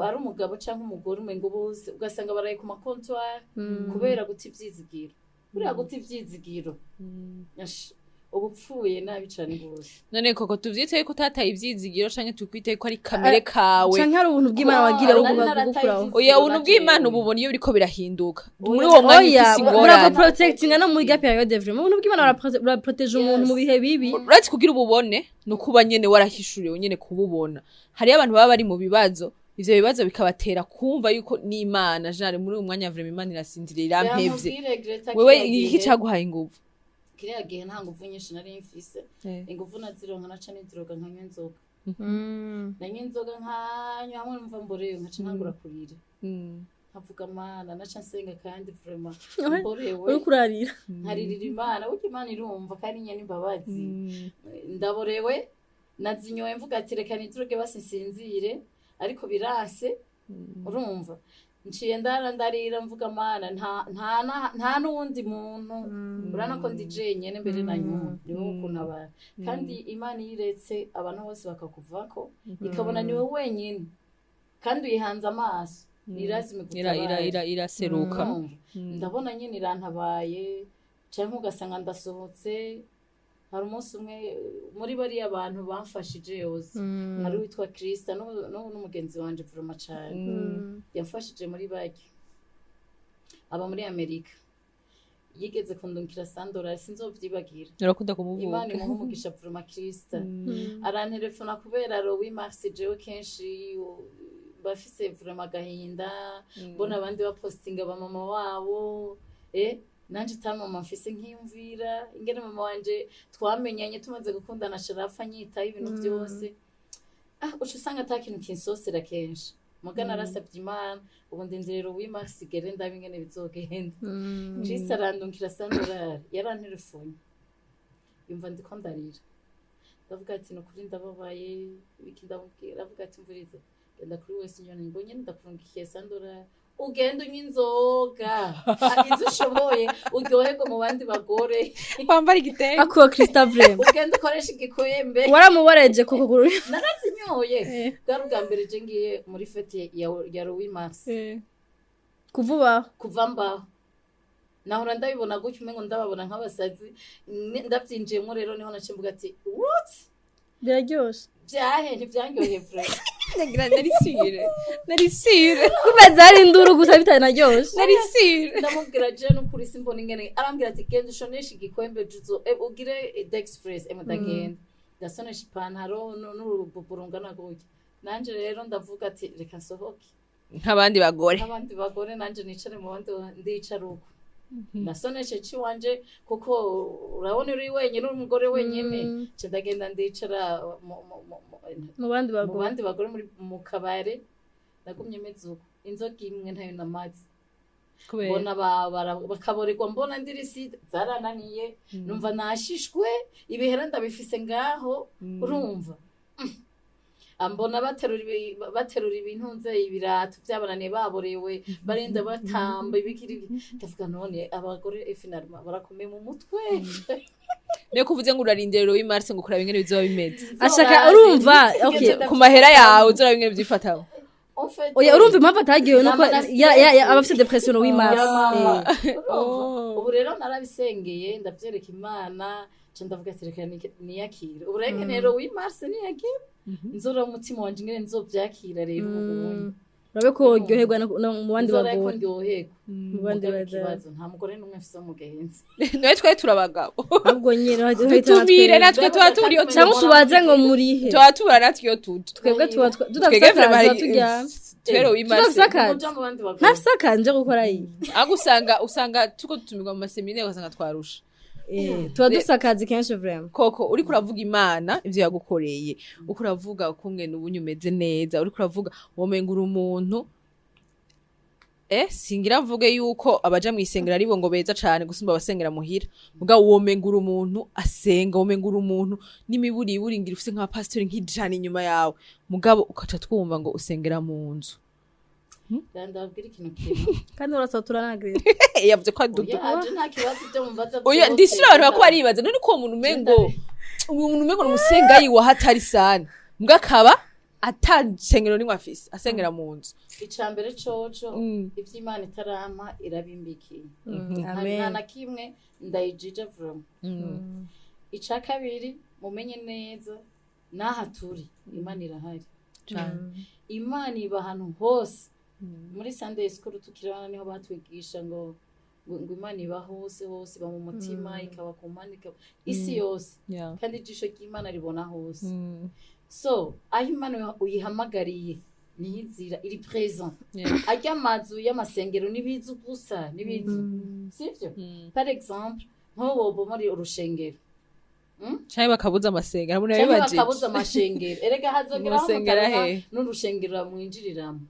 Speaker 1: ari umugabo canke umugore umengo bose ugasanga baraye ku makontwari kubera guta ivyizigiro buriya guta ivyizigiro ubupfuye nabi cane gose
Speaker 2: none koko tuvyiteye ko utataye ivyizigiro canke tukwiteye ko ari kamere kawe
Speaker 3: canke ari ubuntu bw'Imana wagira wo gukuraho
Speaker 2: oya ubuntu bw'Imana ububona iyo biriko birahinduka muri uwo mwanya ufise ingorane
Speaker 3: urago protectinga no muri periode vraiment ubuntu bw'Imana uraprotege umuntu mu bihe bibi
Speaker 2: urati kugira ububone nukuba nyene warahishuriwe nyene kububona hari abantu baba bari mu bibazo ivyo bibazo bikabatera kumva yuko ni Imana jare muri uwo mwanya vraiment Imana irasinzira irampevye wewe iki caguhaye inguvu
Speaker 1: kiriya gihe nta nguvu nyinshi nari mfise inguvu nazironka naca niziroga nkanywa inzoga nanywa inzoga nkanywa hamwe numva mborewe nkaca ntangura kurira nkavuga Mana naca nsenga kandi vraiment mborewe
Speaker 3: uri kurarira
Speaker 1: nkaririra Imana burya Imana irumva kandi nyene imbabazi ndaborewe nazinyoye mvuga ati reka niziroge basinzire ariko birase urumva nciye ndarira mvuga Mana nta nundi muntu urana ko ndi jenyene mbere na nyuma niwe ukuntabara kandi Imana yiretse abantu bose bakakuvako ikabona niwe wenyine kandi uyihanze amaso nirazime gutabara
Speaker 2: iraseruka
Speaker 1: ndabona nyine irantabaye canke ugasanga ndasohotse hari umunsi umwe muri bariya abantu bamfashije yose hari witwa Krista n'umugenzi wanje vraiment cyane yamfashije muri baki aba muri Amerika yigeze kundungikira $100 sinzovyibagira
Speaker 2: urakunda kumuvuga
Speaker 1: Imana imuhumugisha vraiment Krista arantelefona kubera Rowi Mars jewe kenshi bafise vraiment gahinda mbona abandi bapostinga ba mama wabo nanje mama mfise nkiyumvira ingene mama wanje twamenyanye tumaze gukundana sharafa nyitaho ibintu byose uca usanga atakintu kinsosera kenshi mugana arasabye Imana ubu ndindirero w'imasigere ndabe ingene bizogenda Krista arandungikira $100 yarantelefone yumva ndiko ndarira ndavuga ati nukuri ndababaye ibiki ndamubwira avuga ati mvurize genda kuri wese nyone mbonye ndakurungikiye $100 ugenda unywa inzoga izo ushoboye uryoherwe mu bandi bagore
Speaker 2: wambara igitenge
Speaker 3: akuwa Christophe
Speaker 1: ugenda ukoresha igikwembe
Speaker 3: waramubareje kuko
Speaker 1: narazinyoye bwari ubwa mbere je ngiye muri fete ya Louis Mars kuva mbaho nahora ndabibona gutyo umengo ndababona nk'abasazi ndavyinjiyemo rero niho nacimbuga ati what
Speaker 3: biraryoshe
Speaker 1: byahe ntivyanyoye vre
Speaker 2: narisire
Speaker 3: kumeza ari induru gusa bitanaryoshe
Speaker 2: narisire
Speaker 1: ndamubwira je n'ukuri simbona ingene arambwira ati genda ushonesha igikwembe juzo ugire d'express ndagenda ndasonesha ipantaro n'urububurungana gutyo nanje rero ndavuga ati reka nsohoke
Speaker 2: nk'abandi
Speaker 1: bagore nanje nicare mu bandi ndicara uko nasoneshe ciwanje kuko urabona uri wenyine umugore wenyine ndagenda ndicara
Speaker 3: mu bandi
Speaker 1: bagore muri mu kabare nagumye mezuko inzoga imwe ntayo namazi mbona bakaborerwa mbona ndiriside zarananiye numva nashishwe ibihera ndabifise ngaho urumva ambona baterura ibintu nze ibirato byabananiye baborewe barinda batamba ibikiri ndavuga none abagore finalement barakomeye mu mutwe
Speaker 2: Niyo kuvuze ngo urarindira Louis Mars ngo kuraba ingene bizoba bimeze
Speaker 3: ashaka urumva okay
Speaker 2: ku mahera yawe uzora ingene byifataho
Speaker 3: oya urumva impamvu atagiye nuko abafite depression Louis Mars
Speaker 1: ubu rero narabisengeye ndavyereka Imana cyo ndavuga ati reka niyakire ubu rero Louis Mars niyakire nzora umutima wanje ingene nzovyakira rero ubu
Speaker 3: urabe ko uryoherwa mu bandi bagore
Speaker 1: ko ndyoherwa
Speaker 3: mu bandi
Speaker 1: bakibazo nta mugore n'umwe afise umugenzi
Speaker 2: nawe twe turabagabo
Speaker 3: ahubwo nyine
Speaker 2: dutumire natwe tuba turiyo
Speaker 3: cyangwa tubaze ngo murihe
Speaker 2: tuba tubura natwe iyo tuja
Speaker 3: twebwe tuba tudafite akazi turyamye
Speaker 2: twero wimase
Speaker 3: ntafise akazi nje gukora iyi
Speaker 2: ahubwo usanga tuko dutumirwa mu maseminaire ugasanga twarusha
Speaker 3: tuba dufise akazi kenshi vraiment
Speaker 2: Coco uriko uravuga Imana ivyo yagukoreye uko uravuga ukungene ubunye umeze neza uriko uravuga womenga uri umuntu singira mvuge yuko abaja mwisengera aribo ngo beza cane gusumba abasengera muhira muga womenga uri umuntu asenga womenga uri umuntu n'imiburi ngira ufise nka pastor nk'ijana inyuma yawe mugabo ukaca twumva ngo usengera mu nzu
Speaker 1: ndabwira ikintu kimwe
Speaker 3: kandi urasatura nagrira
Speaker 2: yavuze ko adudu
Speaker 1: aje nta kibazo byo mumbaza
Speaker 2: oya ndisira abantu bako baribaza none ko umuntu umengo umusenga yiwa hatari sana mbwa akaba atasengero nimwe afise asengera mu nzu
Speaker 1: icambere coco ivy'Imana itarama irabimbikiye nta na kimwe ndayijija vraiment ica kabiri mumenye neza naha turi Imana irahari Imana iba ahantu hose muri Sunday school tukirana niho batwigisha ngo Imana iba hose iba mu mutima ikaba ku Mana ikaba isi yose kandi ijisho ry'Imana ribona hose so aho Imana uyihamagariye nihizira iri present ajya amazu y'amasengero nibizu gusa nibizu sivyo par exemple nko muri urushengero
Speaker 2: Chaye bakabuza amasengero muri yabibaje
Speaker 1: bakabuza amashengero erega hazogeraho n'urushengero mwinjiriramo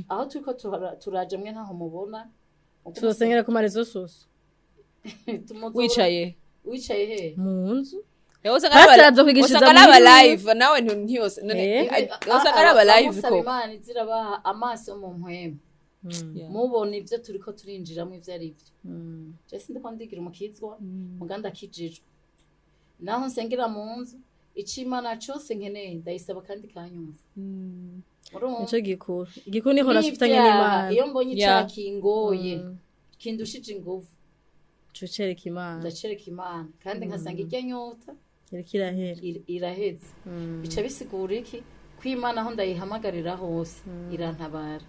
Speaker 1: aho turiko turaje mwe ntaho mubona
Speaker 3: turasengera ku marezo soso
Speaker 2: wicaye
Speaker 3: he mu nzu
Speaker 2: usanga live nawe ntiyose usanga live ko
Speaker 1: Imana izirabaha amaso mu mpwemu mubona ivyo turiko turinjiramo ivyo ari byo je sindiko ndigira umukizwa muganda kijijwe naho nsengera mu nzu icimana cyose nkeneye ndayisaba kandi kanyumva
Speaker 3: nico gikuru niho nasufitanye n'Imana
Speaker 1: iyo mbonye cyakingoye kindushije ingufu
Speaker 3: cucereka Imana
Speaker 1: ndacereka Imana kandi nkasanga irya nyota
Speaker 3: iraheze
Speaker 1: bica bisigura iki ko Imana aho ndayihamagarira hose irantabara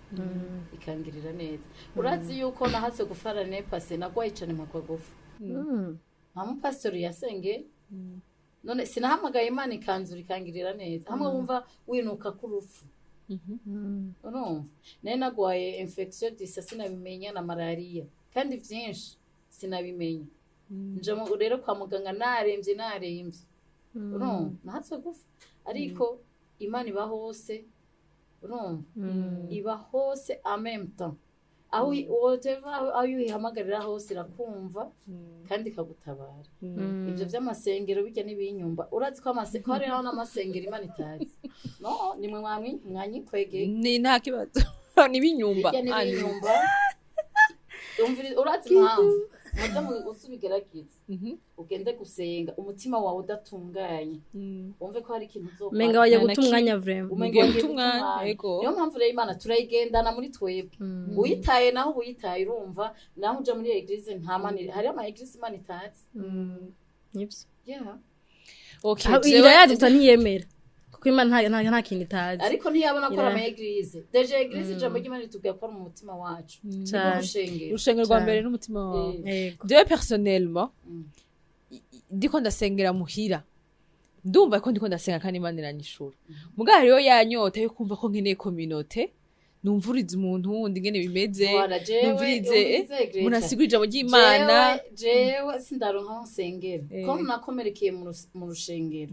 Speaker 1: ikangirira neza urazi yuko nahatse gufara nepase nagwaye cyane mpakwagufu nta mupastori yasenge none sinahamagaye Imana ikanzura ikangirira neza hamwe wumva winuka kurufu urumva nari nagwaye infection disa sinabimenya na malaria kandi vyinshi sinabimenya nje rero kwa muganga naremvye urumva nahatse gufa ariko Imana iba hose urumva iba hose en même temps aho uyihamagarira hose irakumva kandi ikagutabara ivyo vy'amasengero bijya n'ibinyumba urazi ko hariho n'amasengero Imana itazi no nimwe mwanyikwege
Speaker 2: ni nta kibazo nibinyumba
Speaker 1: urazi impamvu muza usubigerageza ugende gusenga umutima wawe udatunganye wumve ko hari ikintu uzokora
Speaker 3: menga wajya guta umwanya vraiment
Speaker 1: niyo mpamvu rero Imana turayigendana muri twebwe uyitaye naho uyitaye urumva naho uja muri eglise nta mani hari ama eglise Imana itazi
Speaker 3: nibyo okay irayazi ntiyemera kuko Imana nta kintu itazi
Speaker 1: ariko ntiyabona ko ama eglise deje eglise ijambo ry'Imana ritubwira ko mu mutima wacu
Speaker 2: urushengero rwa mbere n'umutima wawe jewe personnellement ndiko ndasengera muhira ndumva ko ndiko ndasenga kandi Imana iranyishura mugabo rero yanyota yo kumva ko nkeneye communauté numvurize umuntu wundi ngene bimeze numvurize munasigura ijambo ry'Imana
Speaker 1: jewe sindaronka nsengera ko nakomerekeye mu rushengero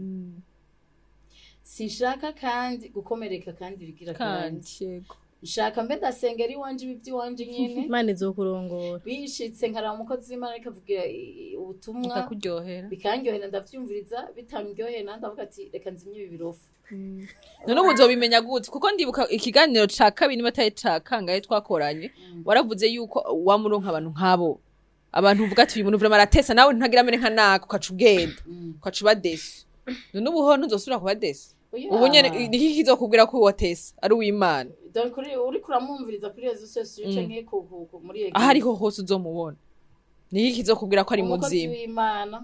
Speaker 1: sinshaka kandi gukomereka kandi bigira kandi nshaka mbe ndasengera iwanje ibivyi wanje nyene
Speaker 3: Imana izokurongora
Speaker 1: bishitse nkaraba umukozi w'Imana ikavugira ubutumwa
Speaker 2: bikakuryohera
Speaker 1: bikanyohera ndavyumviriza bitangyohera nandavuga ati reka nzimye ibi birofu
Speaker 2: none muzobimenya gute kuko ndibuka ikiganiro ca kabiri bataye ca kangaye twakoranye waravuze yuko wamuronka abantu nkabo abantu uvuga ati uyu muntu vraiment aratesa nawe ntagira mene nka nako ukacugenda ukacuba desi none ubuho ntuzosubira kuba desi ubu nyene niki kizokubwira ko watesa ari uw'Imana
Speaker 1: donc uri kuramwumviriza kuri rezo sosiyo canke muri eglise
Speaker 2: aha ariho hose uzomubona niki kizokubwira ko ari muzima
Speaker 1: w'Imana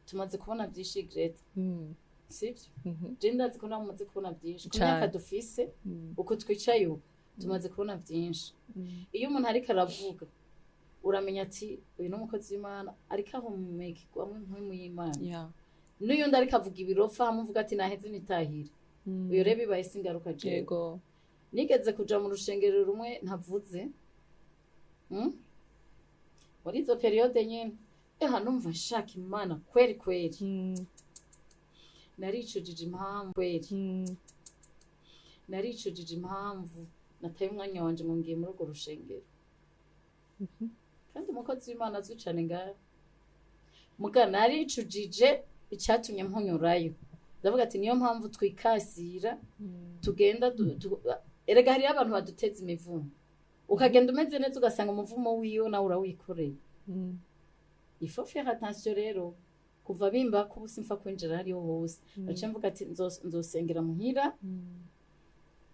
Speaker 1: tumaze kubona byinshi Gretha sivyo je ndazi ko namaze kubona byinshi ku myaka dufise uko twicaye ubu tumaze kubona byinshi iyo umuntu ariko aravuga uramenya ati uyu n'umukozi w'Imana ariko ahumeka amwe nk'imwe y'Imana n'uyundi ariko avuga ibirofa amuvuga ati naheze nitahire uyo rebe bibaye singaruka jego nigeze kuja mu rushengero rumwe ntavuze muri izo periode nyene numva nshaka Imana kweri naricujije impamvu kweri naricujije impamvu nataye umwanya wanje ngo ngiye muri urwo rushengero kandi umukozi w'Imana azwi cane ngaho muga naricujije icyatumye mpunyurayo ndavuga ati niyo mpamvu twikasira tugenda erega hari abantu baduteza imivumo ukagenda umeze neza ugasanga umuvumo wiyo nawe urawikoreye il faut faire attention rero kuva bimba ko ubusimfa kwinjira hariho hose nace mvuga ati nzosengera muhira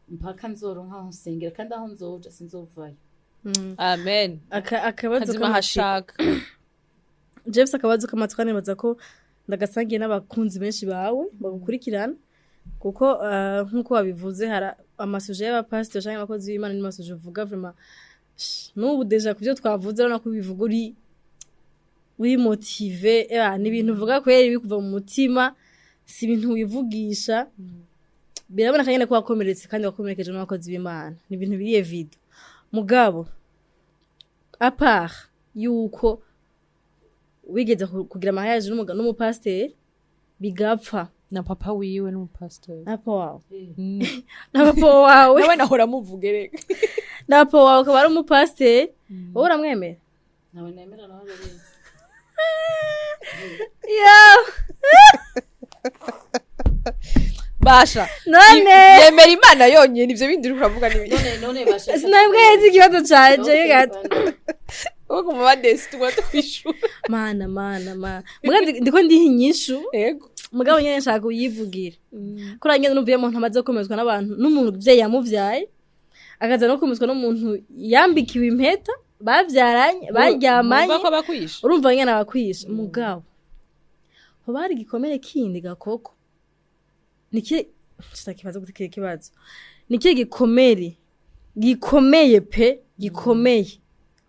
Speaker 1: mpaka nzoronka aho nsengera kandi aho nzoja sinzovayo
Speaker 2: amen
Speaker 3: akabazo
Speaker 2: kamashaka
Speaker 3: James akabazo kamatswa nibaza ko ndagasangiye n'abakunzi benshi bawe bagukurikirana kuko nkuko wabivuze hari amasuje y'abapastor cyangwa abakozi b'Imana n'amasuje uvuga vraiment n'ubu deja kuvyo twavuze rona ko bivuga uri motive ni ibintu uvuga kweri bikuva mu mutima si ibintu wivugisha birabona kanyene ko wakomeretse kandi wakomerekeje n'abakozi b'Imana ni ibintu biri evident mugabo apart yuko wigeze kugira mariage n'umupasteur bigapfa
Speaker 2: na papa wiwe n'umupasteur
Speaker 3: na papa wawe na papa wawe
Speaker 2: nawe nahora muvuge reka
Speaker 3: na papa wawe akaba ari umupasteur wowe uramwemera
Speaker 1: nawe nemera nawe rero
Speaker 2: basha
Speaker 3: none
Speaker 2: yemera Imana yonyene ivyo bindi uri kuravuga n'ibindi
Speaker 1: none basha
Speaker 3: sinabwe yezi ikibazo canje gato
Speaker 2: uko mu badesi tumwe twishura
Speaker 3: mana muga ndiko ndiha inyishu
Speaker 2: yego
Speaker 3: mugabo nyene nshaka uyivugira kuri ngende numviye umuntu amaze gukomezwa n'abantu n'umuntu bye yamuvyaye akaza no kumuzwa n'umuntu yambikiwe impeta bavyaranye baryamanye urumva nyene abakwisha mugabo ho bari gikomere kindi gakoko niki kitakibazo gutikira kibazo niki gikomeye pe gikomeye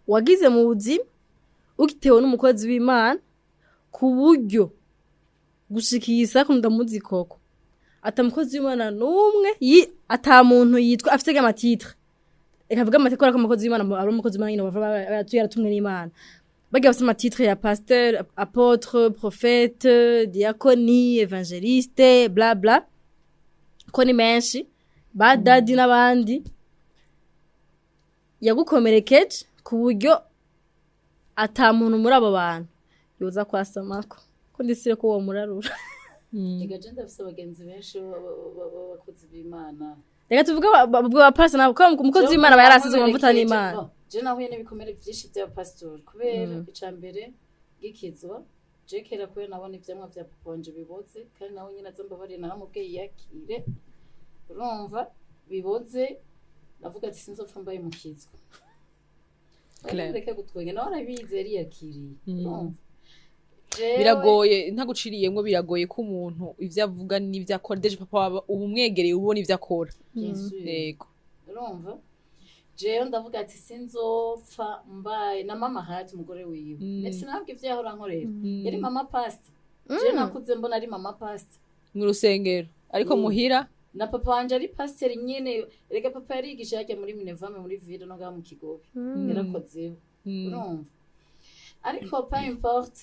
Speaker 3: wagize mu buzima ukitewe n'umukozi w'Imana ku buryo gushikisa ko ndamuzi Coco atamukozi w'Imana n'umwe ata muntu yitwa afite amatitre ekavuga amatekora ko umukozi w'Imana ari umukozi w'Imana nyine bava yaratumwe n'Imana bagiye bafite amatitre ya pasteur apôtre prophète diaconie évangéliste bla bla ko ni menshi ba dadi n'abandi yagukomerekeje ku buryo ata muntu muri abo bantu yoza kwasamako ko ndisire ko uwo murarura
Speaker 1: Igaje ndafise abagenzi benshi bakozi b'Imana
Speaker 3: reka tuvuge ba pastor nabo ko umukozi w'Imana bayarasize mu mvuta n'Imana
Speaker 1: je nahuye n'ibikomere byinshi bya pastor kubera icambere gikizwa je kera kubera nabona ivyamwa vya papa wanje biboze kandi nawe nyine azamba bari naramubwiye yakire urumva biboze navuga ati sinzopfa mbaye mukizwa reka gutwenga nawe arabizi yari yakiriye urumva
Speaker 2: biragoye ntaguciriyemwe biragoye ko umuntu ivyo avuga n'ivyo akora deje papa waba ubumwegereye ubona ivyo akora yego
Speaker 1: urumva jewe ndavuga ati sinzopfa mbaye na mama hati umugore wiwe ese nabwo ivyo yahora nkorera yari mama pastor je nakuze mbona ari mama pastor
Speaker 2: mu rusengero ariko muhira
Speaker 1: na papa wanje ari pastor nyene rega papa yarigisha yajya muri Minevame muri Ville no ga mu Kigobe yarakozeho urumva ariko pas importe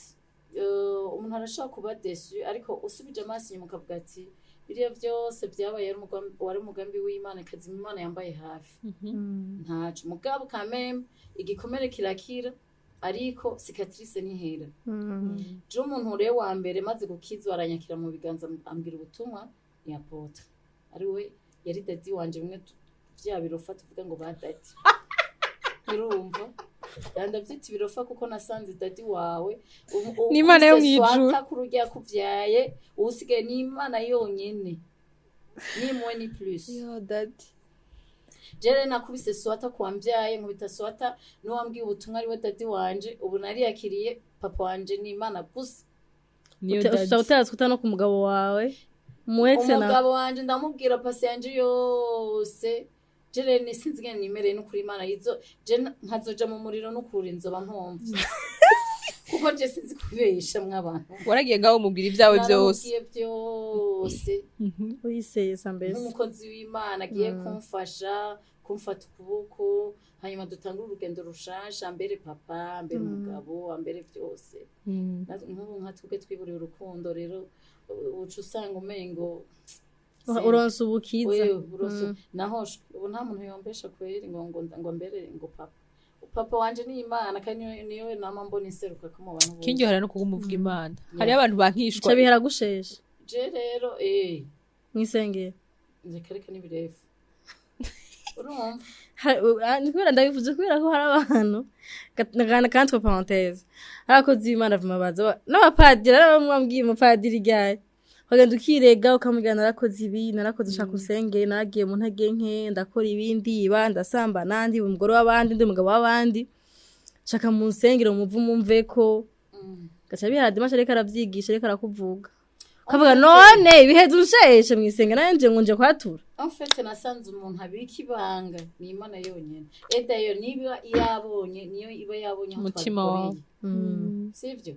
Speaker 1: umuntu arashaka kuba desu ariko usubije amaso inyuma ukavuga ati biriya byose byabaye wari umugambi w'Imana kazi Imana yambaye hafi ntacu mugabo kameme igikomere kirakira ariko cicatrice nihera je umuntu ure wa mbere maze gukizwa aranyakira mu biganza ambira ubutumwa ni apôtre ari we yari dadi wanje bimwe vya birofa tuvuga ngo ba dadi urumva yandavyita ibirofa kuko nasanze dadi wawe
Speaker 2: n'Imana yo mwijuru
Speaker 1: atakurujya kuvyaye usigaye n'Imana yonyene nimwe ni plus
Speaker 2: yo dadi
Speaker 1: jere nakubise swata kwambyaye nkubita swata no wambwiye ubutumwa ari we dadi wanje ubu nari yakiriye papa wanje n'Imana gusa
Speaker 2: niyo dadi
Speaker 3: utazwa no ku mugabo wawe muetse na
Speaker 1: umugabo wanje ndamubwira pasi yanje yose jere nisinzi ngene nimereye no kuri Imana yizo je nkazoja mu muriro no kuri nzoba mpomvye kuko je sinzi kubesha mw'abantu
Speaker 2: waragiye ngaho umubwira ibyawe byose
Speaker 1: byose
Speaker 3: uyiseye sambese
Speaker 1: nk'umukozi w'Imana agiye kumfasha kumfata ukuboko hanyuma dutangura urugendo rushasha mbere papa mbere umugabo mbere byose nk'ubu nka twebwe twiburiye urukundo rero uca usanga umengo
Speaker 3: uronse ubukiza
Speaker 1: naho ubu nta muntu yombesha kweri ngo mbere ngo papa wanje ni Imana kandi niyo nama mbona inseruka ko mu bantu bose
Speaker 2: kingi hara no kugumuvuga Imana hari abantu bankishwa
Speaker 3: cyo bihera gushesha
Speaker 1: je rero
Speaker 3: mwisengera
Speaker 1: nzekereka nibirefu urumva
Speaker 3: kubera ndabivuze kubera ko hari abantu kandi parenthèse arakoze Imana vumabaza n'abapadiri bamwambwiye umupadiri gaye bagenda ukirega ukamugana narakoze ibi narakoze ushaka usenge naragiye mu ntege nke ndakora ibindi iba ndasamba nandi umugore w'abandi ndi umugabo w'abandi shaka mu nsengero umuvumo mveko gacha bihadima reka aravyigisha reka arakuvuga kavuga none ibiheze usheshe mwisenge nanje ngunje kwatura
Speaker 1: en fait nasanze umuntu abika ibanga ni Imana yonyene edayo niba yabonye niyo iba yabonye
Speaker 2: umutima wawe
Speaker 1: sivyo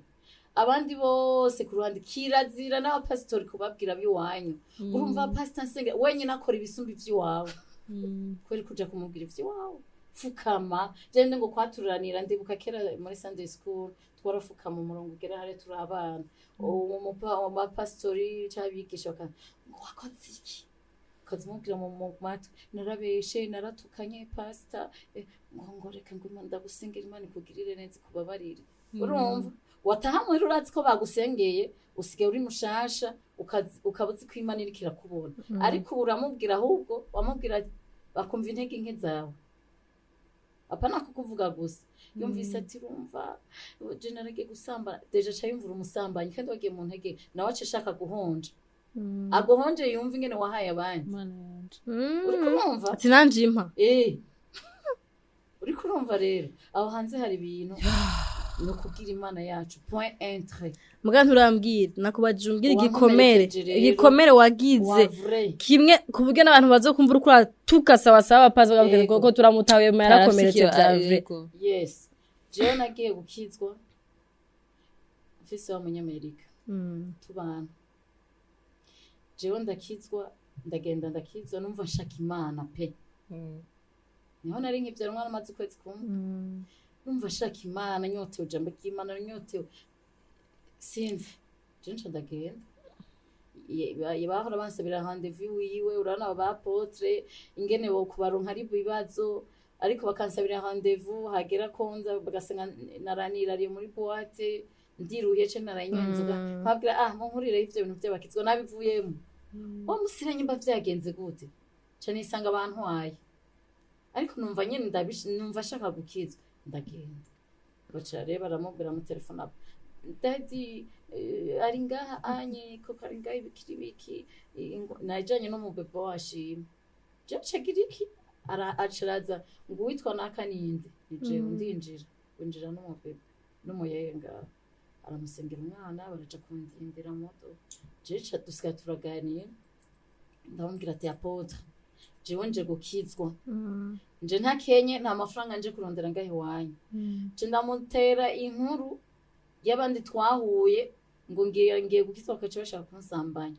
Speaker 1: abandi bose ku ruhande kirazira n'abapasitori kubabwira by'iwanyu urumva pastor nsenge wenyine akora ibisumbi by'iwawe kweri kuja kumubwira ivy'iwawe fukama gende ngo kwaturanira ndibuka kera muri Sunday school twarafukama umurongo ugera hare turi abana uwo pastori cyabigisha ngo wakoze iki kazimubwira mu matu narabeshe naratukanye pastor ngo reka ngo ndagusengera Imana ikugirire neza kubabarire urumva watahamwe ruratsi ko bagusengeye usigaye uri mushasha ukabuzi ko Imana iri kirakubona ariko uramubwira ahubwo wamubwira bakumva intege nke zawe apana kukuvuga gusa yumvise ati rumva generage gusamba deje cyayumvura umusambanyi kandi wagiye mu ntege nawe acishaka guhonja aguhonje yumva ingene wahaye abandi uri kurumva
Speaker 3: ati nanje impa
Speaker 1: uri kurumva rero aho hanze hari ibintu no kugira Imana yacu point entre
Speaker 3: mugantu urambwira nakubaje umbwira igikomere wagize kimwe kuburyo n'abantu bazokumva uko tukasa wasaba paza bavuga ko turamutawe yarakomeretse byave
Speaker 1: yes je nagiye gukizwa mfise wa munyamerika tubana jewe ndakizwa ndagenda ndakizwa numva nshaka Imana pe niho nari nkivyara umwana amaze kwezi kumwe numva shaka Imana nyotewe jambo ry'Imana nyotewe sinzi jenshi ndagenda yabahora bansabira rendez-vous yiwe urana aba apotre ingene bo kubaronka ari bibazo ariko bakansabira rendez-vous hagera konza bagasenga naranira ari muri boîte ndiruye ce naranyenzuga nkabwira munkurire ivyo bintu by'abakizwa nabivuyemo wa musiranye mba vyagenze gute cyane isanga abantu waye ariko numva nyene numva shaka gukizwa ndagenda bacha reba baramubwira mu telefone abo daddy ari ngaha anye ko kari ngaha ibikiribiki najanye no mu bebe washima je chagiriki acaraza ngo witwa nakaninde nije undinjira winjira no mu bebe no muyenga aramusengera umwana baraca kundindira moto je cha dusiga turaganiye ndamubwira ati apotre jewe nje gukizwa nje nta kenye nta mafaranga nje kurondera ngahe wanyu nje ndamutera inkuru y'abandi twahuye ngo ngiye gukizwa bakaca bashaka kunsambanya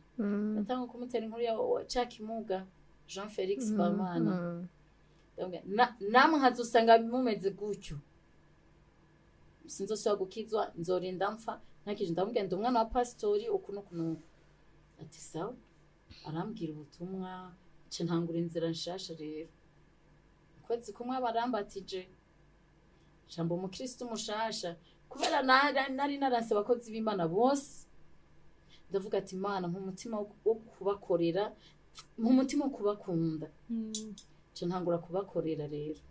Speaker 1: natanga kumutera inkuru ya Cakimuga Jean Felix Bamana namwe hazusanga mumeze gutyo sinzosaba gukizwa nzorinda mpfa ntakije ndamugenda umwana wa pastori ukuno kuno ati sawa arambwira ubutumwa ce ntangura inzira nshasha rero kwezi kumwe abarambatije jambo umukristo mushasha kubera nari naranse abakozi b'Imana bose ndavuga ati Imana mu mutima wo kubakorera mu mutima wo kubakunda ce ntangura kubakorera rero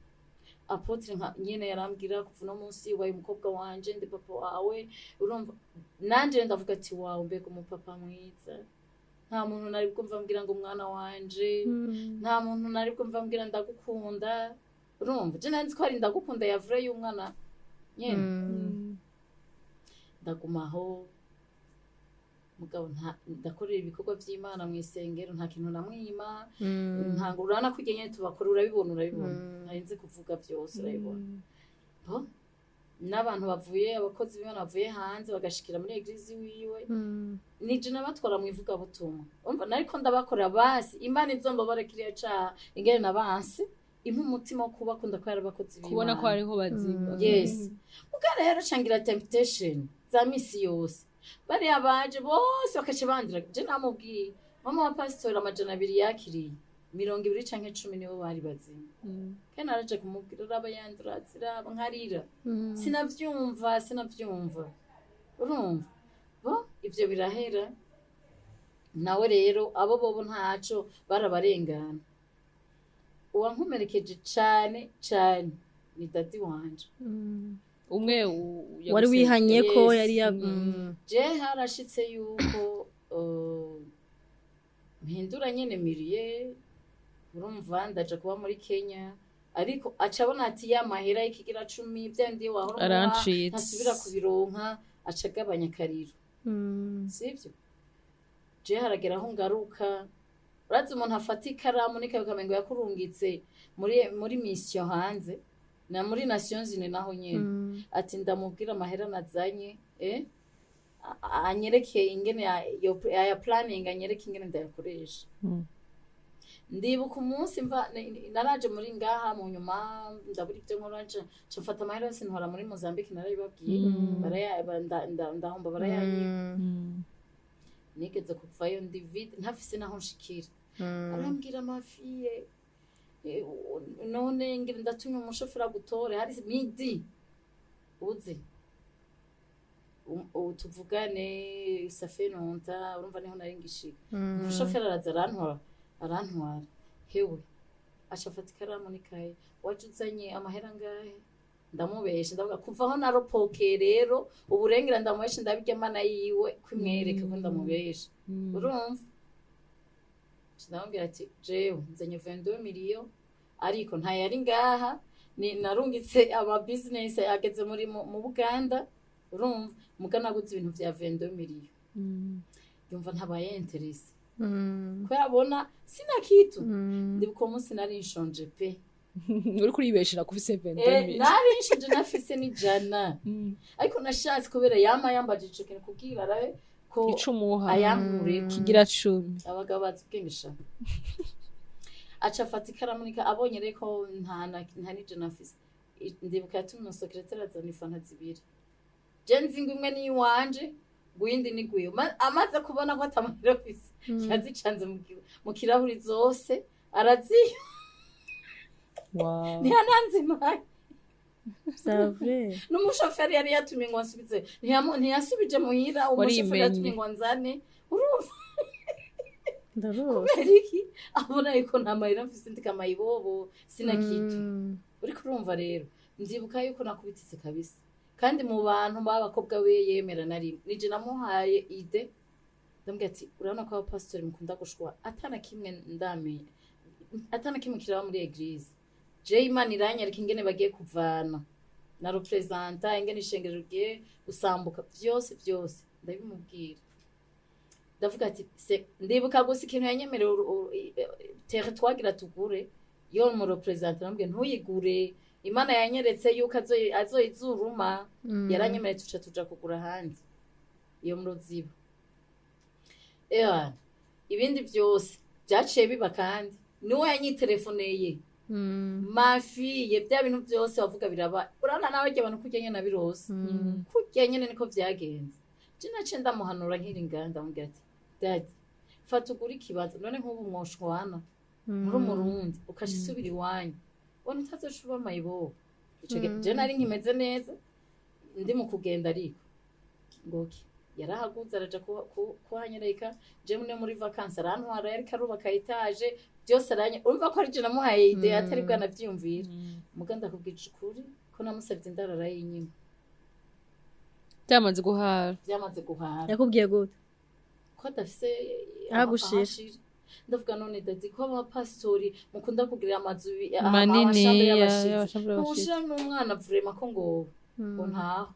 Speaker 1: apotre nyene yarambwira kuva no munsi waye umukobwa wanje ndi papa wawe urumva nanje ndavuga ati wawe mbega umupapa mwiza nta muntu nari bwumva mbwira ngo umwana wanje nta muntu nari bwumva mbwira ndagukunda urumva je nanzi ko ari ndagukunda ya vrai y'umwana nyene ndagumaho mugabo ndakorera ibikorwa vy'Imana mu isengero nta kintu namwima ntangurana kugenye tubakora urabibona ntarinze kuvuga byose urabibona n'abantu bavuye abakozi b'Imana bavuye hanze bagashikira muri eglise wiwe nije nabatwara mu ivuga butumwa umva nariko ndabakorera basi Imana izomba barekiriye ca ingene nabansi impa umutima wo kubakunda ko yarabakozi b'Imana
Speaker 2: kubona ko hariho bazimba
Speaker 1: yes muga rero cangira temptation za misi yose bari abaje bose bakace bandira je namubwiye mama wa pastor amajana 2 yakiriye 20 canke 10 nibo bari bazima kandi araje kumubwira raba yandurazira nkarira sinavyumva urumva bo ivyo birahera nawe rero abo bobo ntaco barabarengana uwankomerekeje cane ni dadi wanje
Speaker 2: umwe
Speaker 3: wari wihanye ko yari
Speaker 1: je harashitse yuko mpindura nyene miriye urumva ndaje kuba muri Kenya ariko acabona ati ya mahera y'ikigira 10 byandi wahora ntasubira kubironka acagabanya kariro sivyo je haragera aho ngaruka urazi umuntu afata ikaramu nikamengo yakurungitse muri mission hanze na muri Nations Unies naho nyene ati ndamubwira amahera nazanye anyereke ingene ya planning anyereke ingene ndayakoresha ndibuka umunsi mva naraje muri ngaha mu nyuma ndaburi byo nkoraje cafata amahera yose ntwara muri Mozambique narabibabwiye ndahomba barayanyi nigeze kuvayo ndi vide ntafise naho nshikira arambwira mafiye none ngira ndatumye umushofera gutore hari midi uzi tuvugane safenonta urumva niho naringishika umushofera araza arantwara hewe ashafata ikaramu nikaye wajuzanye amahera ngahe ndamubeshe ndavuga kuva aho naropoke rero uburengera ndamubeshe ndabirya mana yiwe kwimwereka ko ndamubeshe urumva ndamubwira ati jewe nzanye 22 million ariko nta yari ngaha ni narungitse aba business yageze muri mu Buganda urumva mugana guze ibintu vya 22 million yumva ntabaye interest ko yabona sina kitu ndibuko umunsi nari nshonje pe
Speaker 2: uri kuribeshera kufise 22 million
Speaker 1: nari nshonje nafise ni jana ariko nashatse kubera yambaje ico kintu kubwira arabe ko
Speaker 2: icumuha
Speaker 1: ayankure
Speaker 2: kigira 10
Speaker 1: abagabo bazibwengisha aca afata ikaramu abonye reko nta nije nafise ndibuka yatumye secrétaire azana ifanta zibiri je nzinga imwe ni wanje guindi ni guyo amaze kubona ko atamahera afise yazicanze mu kirahuri zose araziyo
Speaker 2: wow
Speaker 1: ni ananzima
Speaker 3: savre
Speaker 1: n'umushoferi yari yatumye ngo nsubize ntiyasubije muhira umushoferi yatumye ngo nzane urumva kuberiki abona yuko nta mahera mfise ndikamayibobo sina kitu uriko urumva rero ndibuka yuko nakubititse kabisa kandi mu bantu b'abakobwa we yemera nari nije namuhaye ide ndambwira ati urabona ko abapastori mukunda gushwa atana kimwe ndamenye atana kimwe kiraba muri eglise je Imana iranyereka ingene bagiye kuvana na representa ingene ishengero rugiye gusambuka byose ndabimubwira ndavuga ati ndibuka gusa ikintu yanyemereye territoire tugure yo mu representa ndambwira ntuyigure Imana yanyeretse yuko azoyizuruma yaranyemereye tuja kugura handi iyo mu Ruziba ibindi byose byaciye biba kandi niwe yanyitelefoneye mafiye bya bintu byose bavuga biraba urana nawe abantu kujyanye na birose kujyanye niko byagenze je nace ndamuhanura nkiri nganda ambwira ati dad fata ugura ikibanza none nk'ubu mwoshwana muri umurundi ukashisubira iwanyu wone utazocuba mayibo je nari nkimeze neza ndi mu kugenda ariko ngoki yarahaguze araja kuhanyereka je muri vacances arantwara yari karubaka etage byose aranye urumva ko ari je namuhaye ide atari bwana byumvira muganda kubwije ukuri ko namusabye indarara y'inyuma
Speaker 2: byamaze guhara
Speaker 3: yakubwiye gute
Speaker 1: ko dafise
Speaker 3: agushira
Speaker 1: ndavuga none dadi ko abapastori mukunda kugira amazu
Speaker 2: manini
Speaker 1: y'abashira n'umwana vraiment ko ngo ntaho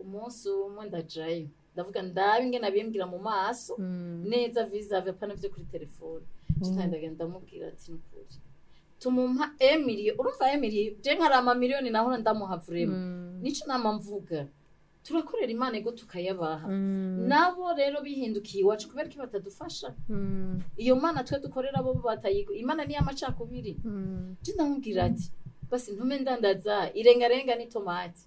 Speaker 1: umunsi umwe ndajayo ndavuga ndabe ingene abimbwira mu maso neza vis-a-vis apana vyo kuri telefone ndagenda ndamubwira ati nukuri tumumpa Emilio urumva Emilio je nkarama miliyoni naho ndamuha vraiment nico nama mvuga turakorera Imana ego tukayabaha nabo rero bihindukiye iwacu kubera ko batadufasha iyo Mana twe dukorera bo batayigo Imana ni y'amacakubiri je ndamubwira ati basi ntume ndandaza irengarenga ni tomate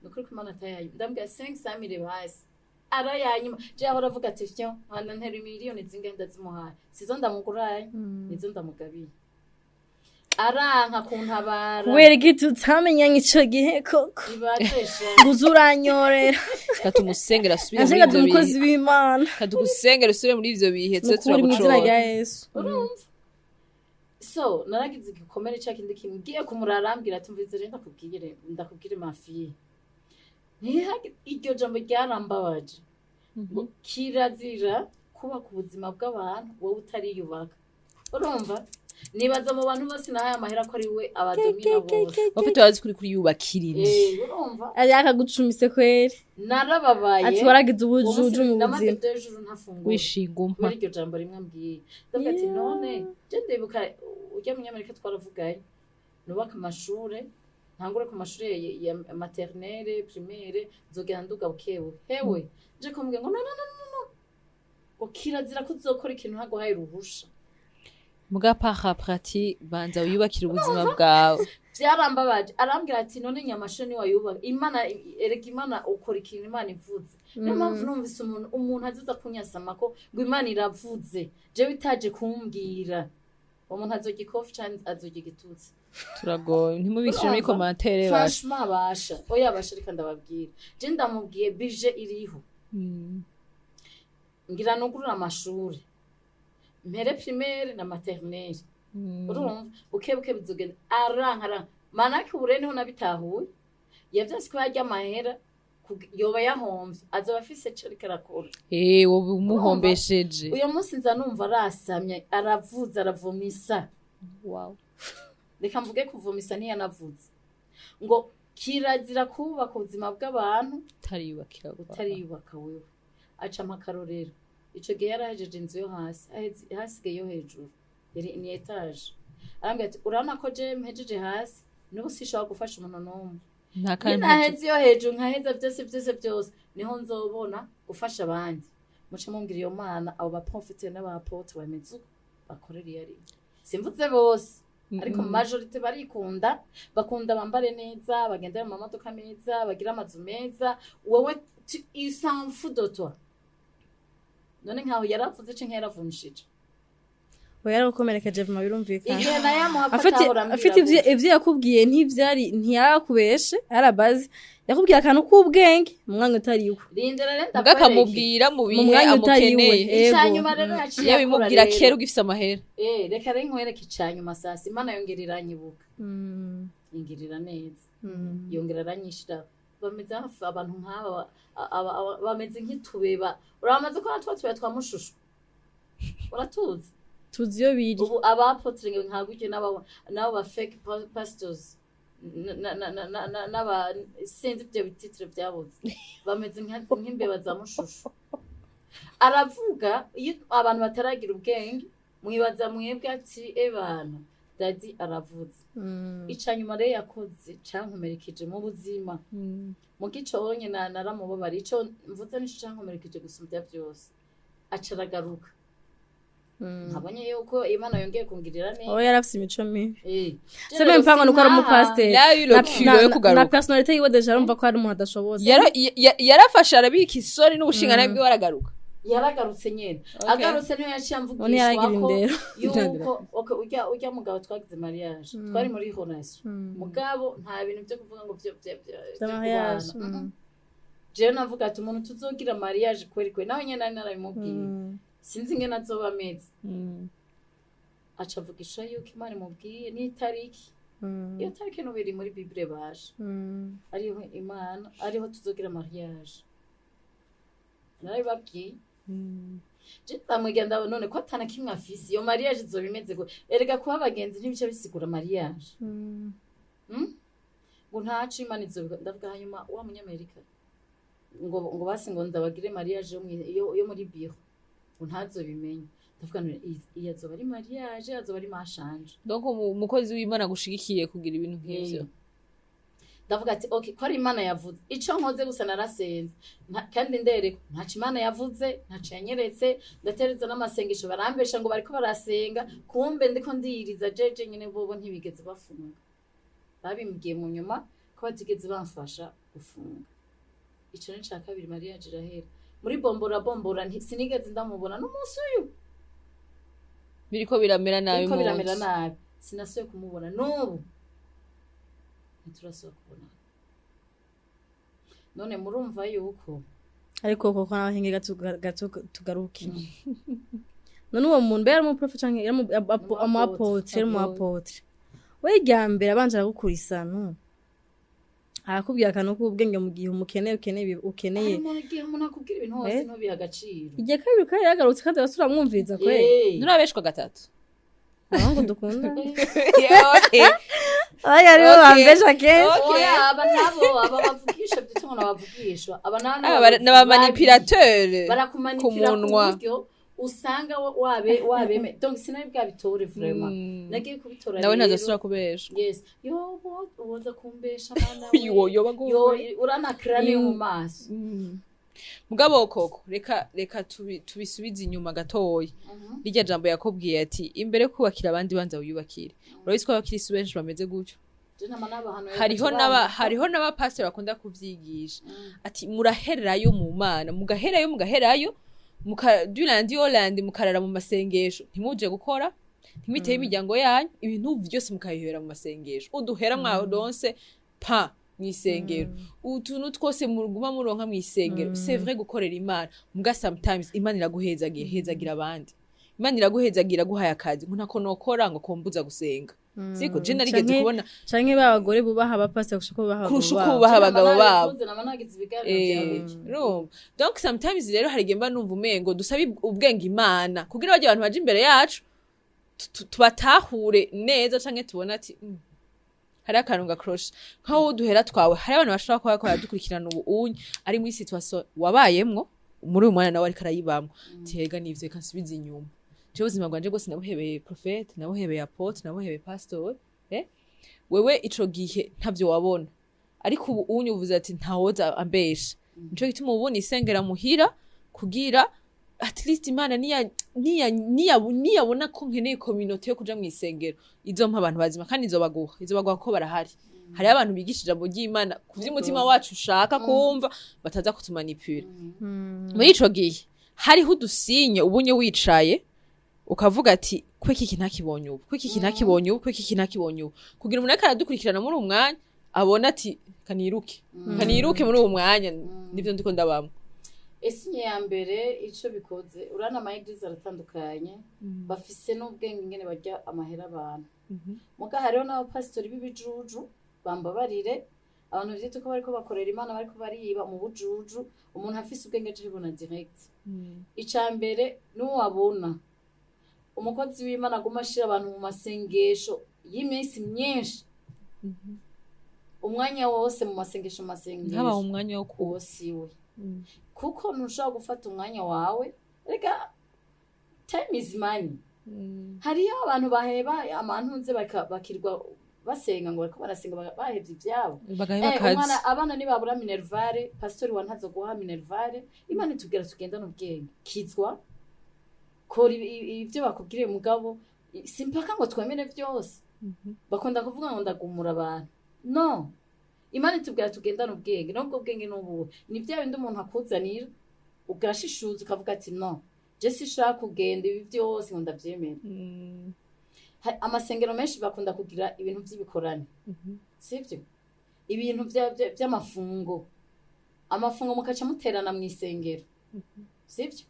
Speaker 1: nukuri ko Imana atayayo ndambwira 500,000 basi arayanyuma je ahora avuga ati fyo handa ntera miliyoni zingenda zimuhaye sizo ndamuguraye nizo ndamugabiye aranka kuntabara
Speaker 3: kubera iki tutamenyanye ico gihe koko
Speaker 1: ibadesha
Speaker 3: nguzuranyorera
Speaker 2: katumusengera asubire muri
Speaker 3: ashaka
Speaker 2: ivyo
Speaker 3: umukozi
Speaker 2: bihe
Speaker 3: w'Imana
Speaker 2: katugusengera usubire muri ivyo bihe tse
Speaker 3: mukuri mu izina rya
Speaker 2: turagucora
Speaker 3: Yesu
Speaker 1: urumva so naragize igikomere cya kindi kimubwiye kumurarambira ati mvize rero ndakubwire mafiye iryo jambo ryarambabaje ngo kirazira kubaka ubuzima bw'abantu wowe utariyubaka urumva nibaza mu bantu bose nahaye amahera ko ari we abadomina bose
Speaker 2: bafite bazi kuri yubakirira
Speaker 1: urumva
Speaker 3: ariko gucumise kweri
Speaker 1: narababaye
Speaker 3: ati waragize ubujuju mu
Speaker 1: ndamaze
Speaker 3: buzima
Speaker 1: dejuru ntafungura
Speaker 2: wishigumpa
Speaker 1: muri iryo jambo rimwe ambwiye ndavuga ati none je ndibuka ujya munyamerika twaravugaye nubaka amashure ntangure ku mashure ya maternelle primaire nzogera nduga bukewe hewe je kumbwe ngo no kirazira ko uzokora ikintu haguhaye ruhusha
Speaker 2: muga paha prati banza wiyubakira ubuzima bwawe
Speaker 1: byarambabaje arambwira ati none nyamashe ni wayubaka Imana erega Imana ukora ikintu Imana ivuze niyo mpamvu numvise umuntu aziza kunyasama ko ngo Imana iravuze je bitaje kumbwira umuntu azogikofi cyane azogigitutse
Speaker 2: turagoye ntimubishire muri commentaire basha
Speaker 1: franchement basha oya basha reka ndababwira je ndamubwiye budget iriho ngira nugurura amashuri mpere primaire na maternelle urumva bukebuke bizogenda arankara manake ubure niho nabitahuye yavyase ko yarya amahera yoba yahomvye azoba afise cereka rakora
Speaker 2: wowe umuhombesheje
Speaker 1: uyo munsi nza numva arasamye aravuza aravumisa
Speaker 2: wow
Speaker 1: reka mvuge kuvumisa ntiyanavuze ngo kirazira kubaka ubuzima bw'abantu utariyubaka wewe aca amakarorero ico gihe yarahejeje inzu yo hasi hasigaye yo hejuru ni etage arambwira ati urabona ko je mpejeje hasi n'ubu sishobora gufasha umuntu n'umwe naheze yo hejuru nkaheza byose niho nzobona gufasha abandi muce mumbwira iyo Mana abo baprofite n'abapote bameze bakorera yari simvuze bose ariko majorite barikunda bakunda bambare neza bagenda mu mamodoka meza bagira amazu meza wowe il s'en fout de toi none nkaho yaravuze ce nkeravunishije
Speaker 3: oya gukomerekeje vuma birumvikana
Speaker 1: igihe nayamuha
Speaker 3: afite ivyo yakubwiye ntiyarakubeshe arabazi yakubwiye akantu k'ubwenge mu mwanya utari uko
Speaker 1: rindira renda
Speaker 2: akamubwira mu bihe amukeneye
Speaker 1: icanyuma rero yaciye
Speaker 2: yabimubwira kera ugifise amahera
Speaker 1: reka rero nkwereke icanyuma sasa Imana yongerera nyibuka ingirira neza yongera aranyishira bameze hafi abantu nk'aba bameze nk'itubeba uramaze ko natwa tubeba twa mushushu uratuzi
Speaker 3: tuzi yo biri
Speaker 1: ubu abapotre nkaguje nabo ba fake pastors n'aba sinzi ibyo bititre byabuze bameze nk'imbeba za mushushu aravuga iyo abantu bataragira ubwenge mwibaza mwebwe ati ebana dadi aravuze icanyuma rero yakoze cankomerekeje mu buzima mu giconye naramubabara ico mvuze nico cankomerekeje gusumvya byose acaragaruka nkabonye yuko Imana yongeye kungirira neza
Speaker 3: oya yarafise imico mibi sema mpango nuko ari umupasiteri na personality yiwe deja arumva ko ari umuntu adashobotse
Speaker 2: yarafasha arabika isori n'ubushinga nabwo waragaruka
Speaker 1: yaragarutse nyene agarutse niyo yaciye amvugishwa ko yuko ujya mugabo twagize mariage twari muri relation mugabo nta bintu byo kuvuga ngo byo
Speaker 3: mariage
Speaker 1: je navuga ati umuntu tuzogira mariage kweri nawe nyene nari narabimubwiye sinzi ngena azoba ameze aca avugisha yuko Imana imubwiye n'itariki iyo tariki nubiri muri Bible baje ariho Imana ariho tuzogira mariage narabibabwiye je ndamugenda none ko atana kimwe afise iyo mariage izoba imeze go erega kuba abagenzi ntibice bisigura mariage ngo ntaco Imana izoba ndavuga hanyuma wa munyamerika ngo basi ngo ndabagire mariage yo muri biro ngo ntazobimenya ndavuga ngo iyi azoba ari mariage azoba ari mashanje
Speaker 2: donc umukozi w'Imana gushigikiye kugira ibintu nk'ivyo
Speaker 1: ndavuga ati okay ko ari Imana yavuze ico nkoze gusa narasenze kandi ndereko ntaco Imana yavuze ntaco yanyeretse ndatereza n'amasengesho barambesha ngo bariko barasenga kumbe ndiko ndiyiriza jeje nyene bobo ntibigeze bafunga babimbwiye mu nyuma ko batigeze bamfasha gufunga ico ni ca kabiri mariage irahera muri bombora sinigeze ndamubona n'umunsi uyu
Speaker 2: biriko biramera nabi
Speaker 1: sinasuye kumubona n'ubu ntiturasuye kubona none murumva yuko
Speaker 3: ariko koko n'abahinge gato tugaruke none uwo muntu mbere mu prophet canke mu apotre we igambere abanje aragukurisana arakubwira akantu k'ubwenge mu gihe ukeneye
Speaker 1: mu gihe umuntu akubwira ibintu hose no biha agaciro
Speaker 3: igihe kabiri kari yagarutse kandi basuramwumviriza kwe
Speaker 2: nurabeshwa gatatu
Speaker 3: ahongo dukunda
Speaker 2: okay
Speaker 3: aya rero bambesha kenshi
Speaker 1: oya aba bavugisha byitwa ngo bavugisha aba
Speaker 2: n'aba manipulateur
Speaker 1: barakumanipira ku buryo usanga wabeme donc sinabi bwa bitore vraiment nagiye kubitora
Speaker 2: nawe ntazasura kubesha
Speaker 1: yes yo uwoza kumbesha bana
Speaker 2: yo
Speaker 1: uranakrane mu maso
Speaker 2: mugabo Coco reka tubisubize inyuma gatoya rijya jambo yakobwiye ati imbere kubakira abandi banza uyubakire urabiswe abakirisi benshi bameze gutyo hariho n'abapastor bakunda kuvyigisha ati murahererayo mu mana mugaherayo mukadurandi Holland mukarara mu masengesho ntimuje gukora ntimiteye imiryango yanyu ibintu byose mukayihera mu masengesho uduhera mwaronse pa mwisengero utuntu twose muruguma muronka mwisengero c'est vrai gukorera Imana muga sometimes Imana iraguhezagira abandi Imana iraguhezagira guhaya akazi nko nokora ngo kombuza gusenga siko je narigeze kubona
Speaker 3: canke babagore bubaha abapastor
Speaker 2: kurusha ubaha abagabo babo donc sometimes rero hari gemba numva umengo dusabe ubwenge Imana kugira baje abantu baje imbere yacu tubatahure neza canke tubona ati hari akantu gakroshe nkaho duhera twawe hari abantu bashaka ko bakora dukurikirana ubunye ari muri situation wabayemwo muri uyu mwana nawe ari karayibamwe tihega nivyo kansubiza inyuma je ubuzima bwanje bwose nabuhebeye prophet nabuhebeye apotre nabuhebeye pastor wewe ico gihe ntavyo wabona ariko ubu unyuvuze ati ntawoza ambesha nico gituma ubona isengera muhira kugira at least Imana niyabona ko nkeneye community yo kuja mwisengero izo mpa abantu bazima kandi izobaguha ko barahari hari abantu bigishije abo ry'Imana kuvy'umutima wacu ushaka kumva bataza kutumanipura muri ico gihe hariho udusinye ubunye wicaye ukavuga ati kweki iki ntakibonye ubu kugira umuntu akaradukurikirana muri umwanya abona ati kaniruke muri uwo mwanya nivyo ndiko ndabamwe
Speaker 1: esinye ya mbere ico bikoze urana amayigize aratandukanye bafise n'ubwenge ingene barya amahera abantu muga hariho n'abapastori b'ibijuju bambabarire abantu vyitwa ko bariko bakorera Imana bariko bariba mu bujuju umuntu afise ubwenge cyo bibona direct ica mbere n'uwabona umukozi w'Imana agumashira abantu mu masengesho y'iminsi myinshi umwanya wose mu masengesho
Speaker 2: haba umwanya wo
Speaker 1: kuwosiwe kuko ntushobora gufata umwanya wawe rega time is money hariyo abantu baheba amantunze bakirwa basenga ngo bariko barasenga bahevye ivyabo umwana abana nibabura minervare pastori wantazo guha minervare Imana itubwira tugendana ubwenge kizwa kora ivyo bakubwiriye mugabo simpaka ngo twemere vyose bakunda kuvuga ngo ndagumura abantu no Imana itubwira tugendana ubwenge nubwo bwenge n'ubu ni bya bindi umuntu akuzanira ugashishuza ukavuga ati no je sishaka kugenda ibi byose ngo ndavyemera amasengero menshi bakunda kugira ibintu by'ibikorane sivyo ibintu by'amafungo mukaca muterana mu isengero sivyo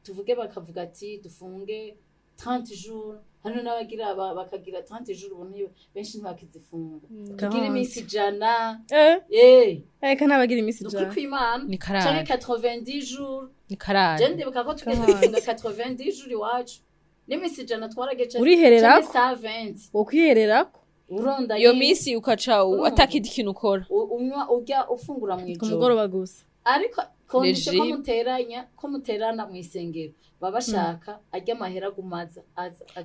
Speaker 1: tuvuge bakavuga ati dufunge 30 jours hano nabagira bakagira 30 jours ubuntu benshi ntibakizifunga kugira iminsi jana
Speaker 3: kana bagira iminsi
Speaker 1: jana kwimana
Speaker 2: ni karara
Speaker 1: 90 jours
Speaker 2: ni karara
Speaker 1: je ndibuka ko tugifunga 90 jours iwacu n'iminsi jana twaragece
Speaker 3: urihererako
Speaker 1: 20
Speaker 3: ukwihererako
Speaker 1: uronda
Speaker 2: iyo minsi ukaca atakidi kintu ukora
Speaker 1: unywa urya ufungura mu ijoro
Speaker 3: kumugoroba gusa
Speaker 1: ariko kondisho ko muterana mw'isengero baba bashaka ajya amahera gumaza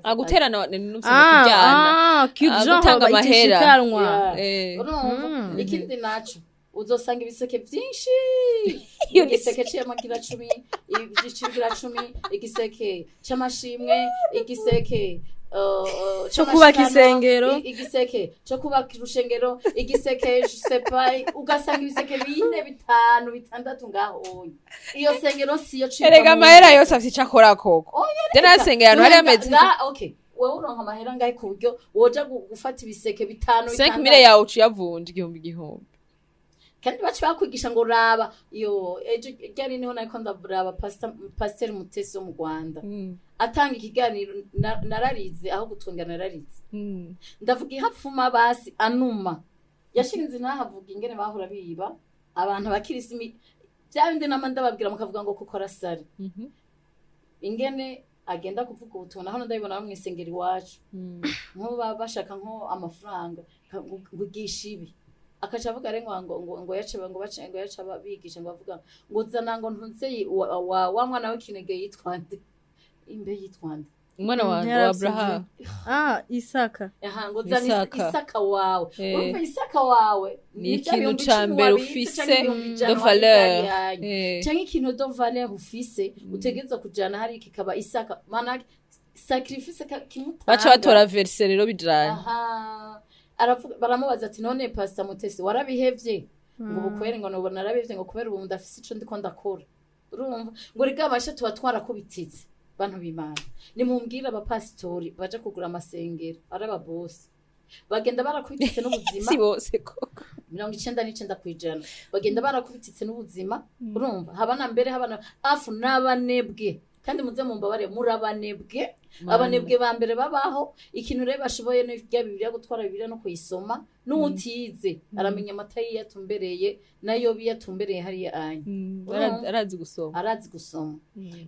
Speaker 2: aguterana kujyana gutanga amahera
Speaker 1: ikindi naco uzosanga ibiseke vyinshi igiseke c'amagira 10 igicingira 10 igiseke c'amashimwe igiseke
Speaker 3: cyo kubaka isengero
Speaker 1: igiseke cyo kubaka urushengero igiseke sepai ugasanga ibiseke 4 5 6 ngaho iyo sengero siyo cyo
Speaker 2: erega amahera yose afite icakora koko dena sengero hari ameze
Speaker 1: okay wewe uronka amahera ngahe ku buryo woja gufata ibiseke 5
Speaker 2: 5,000 yawe uciyavunja 1,000
Speaker 1: kandi bacu bakwigisha ngo raba iyo ryari niho nako ndaburaba pasteur Mutesi wo mu Rwanda atanga ikiganiro nararize aho gutunga nararize ndavuga ihapfuma basi anuma yashinze nahavuga ingene bahora biba abantu bakirisi byabinde namanda babwira mukavuga ngo kuko rasari ingene agenda kuvuga ubutumwa naho ndabibona bamwe isengeri wacu nko bashaka nko amafaranga ngugisha ibi akaca avuga ari ngo yaca babigisha ngo bavuga ngo zana ngo ntunze wa mwana w'ikinege yitwande imbe yitwande
Speaker 2: umwana wa Abraham
Speaker 3: Isaka
Speaker 1: ngo zana Isaka wawe urumva Isaka wawe
Speaker 2: ni ikintu cambere ufise de valeur
Speaker 1: cyangwa ikintu de valeur ufise utegeza kujana hari kikaba Isaka mana sacrifice kimutanga
Speaker 2: baca batora verse rero bijanye
Speaker 1: baramubaza ati none Pastor Mutesi warabihevye ngo bukwere ngo nubona narabivye ngo kubera ubu ndafise ico ndiko ndakora urumva ngo rigamashe tuba twarakubititse bantu b'Imana nimumbwira abapastori baje kugura amasengero araba boss bagenda barakubititse n'ubuzima
Speaker 2: si bose koko
Speaker 1: 99% bagenda barakubititse n'ubuzima urumva habana mbere habana afu n'abanebwe kandi muze mumbabare murabanebwe abanebwe ba mbere babaho ikintu rero bashoboye no bya Bibiliya gutwara Bibiliya no kuyisoma n'utize aramenya amatayi yatumbereye nayo biyatumbereye hari anye arazi gusoma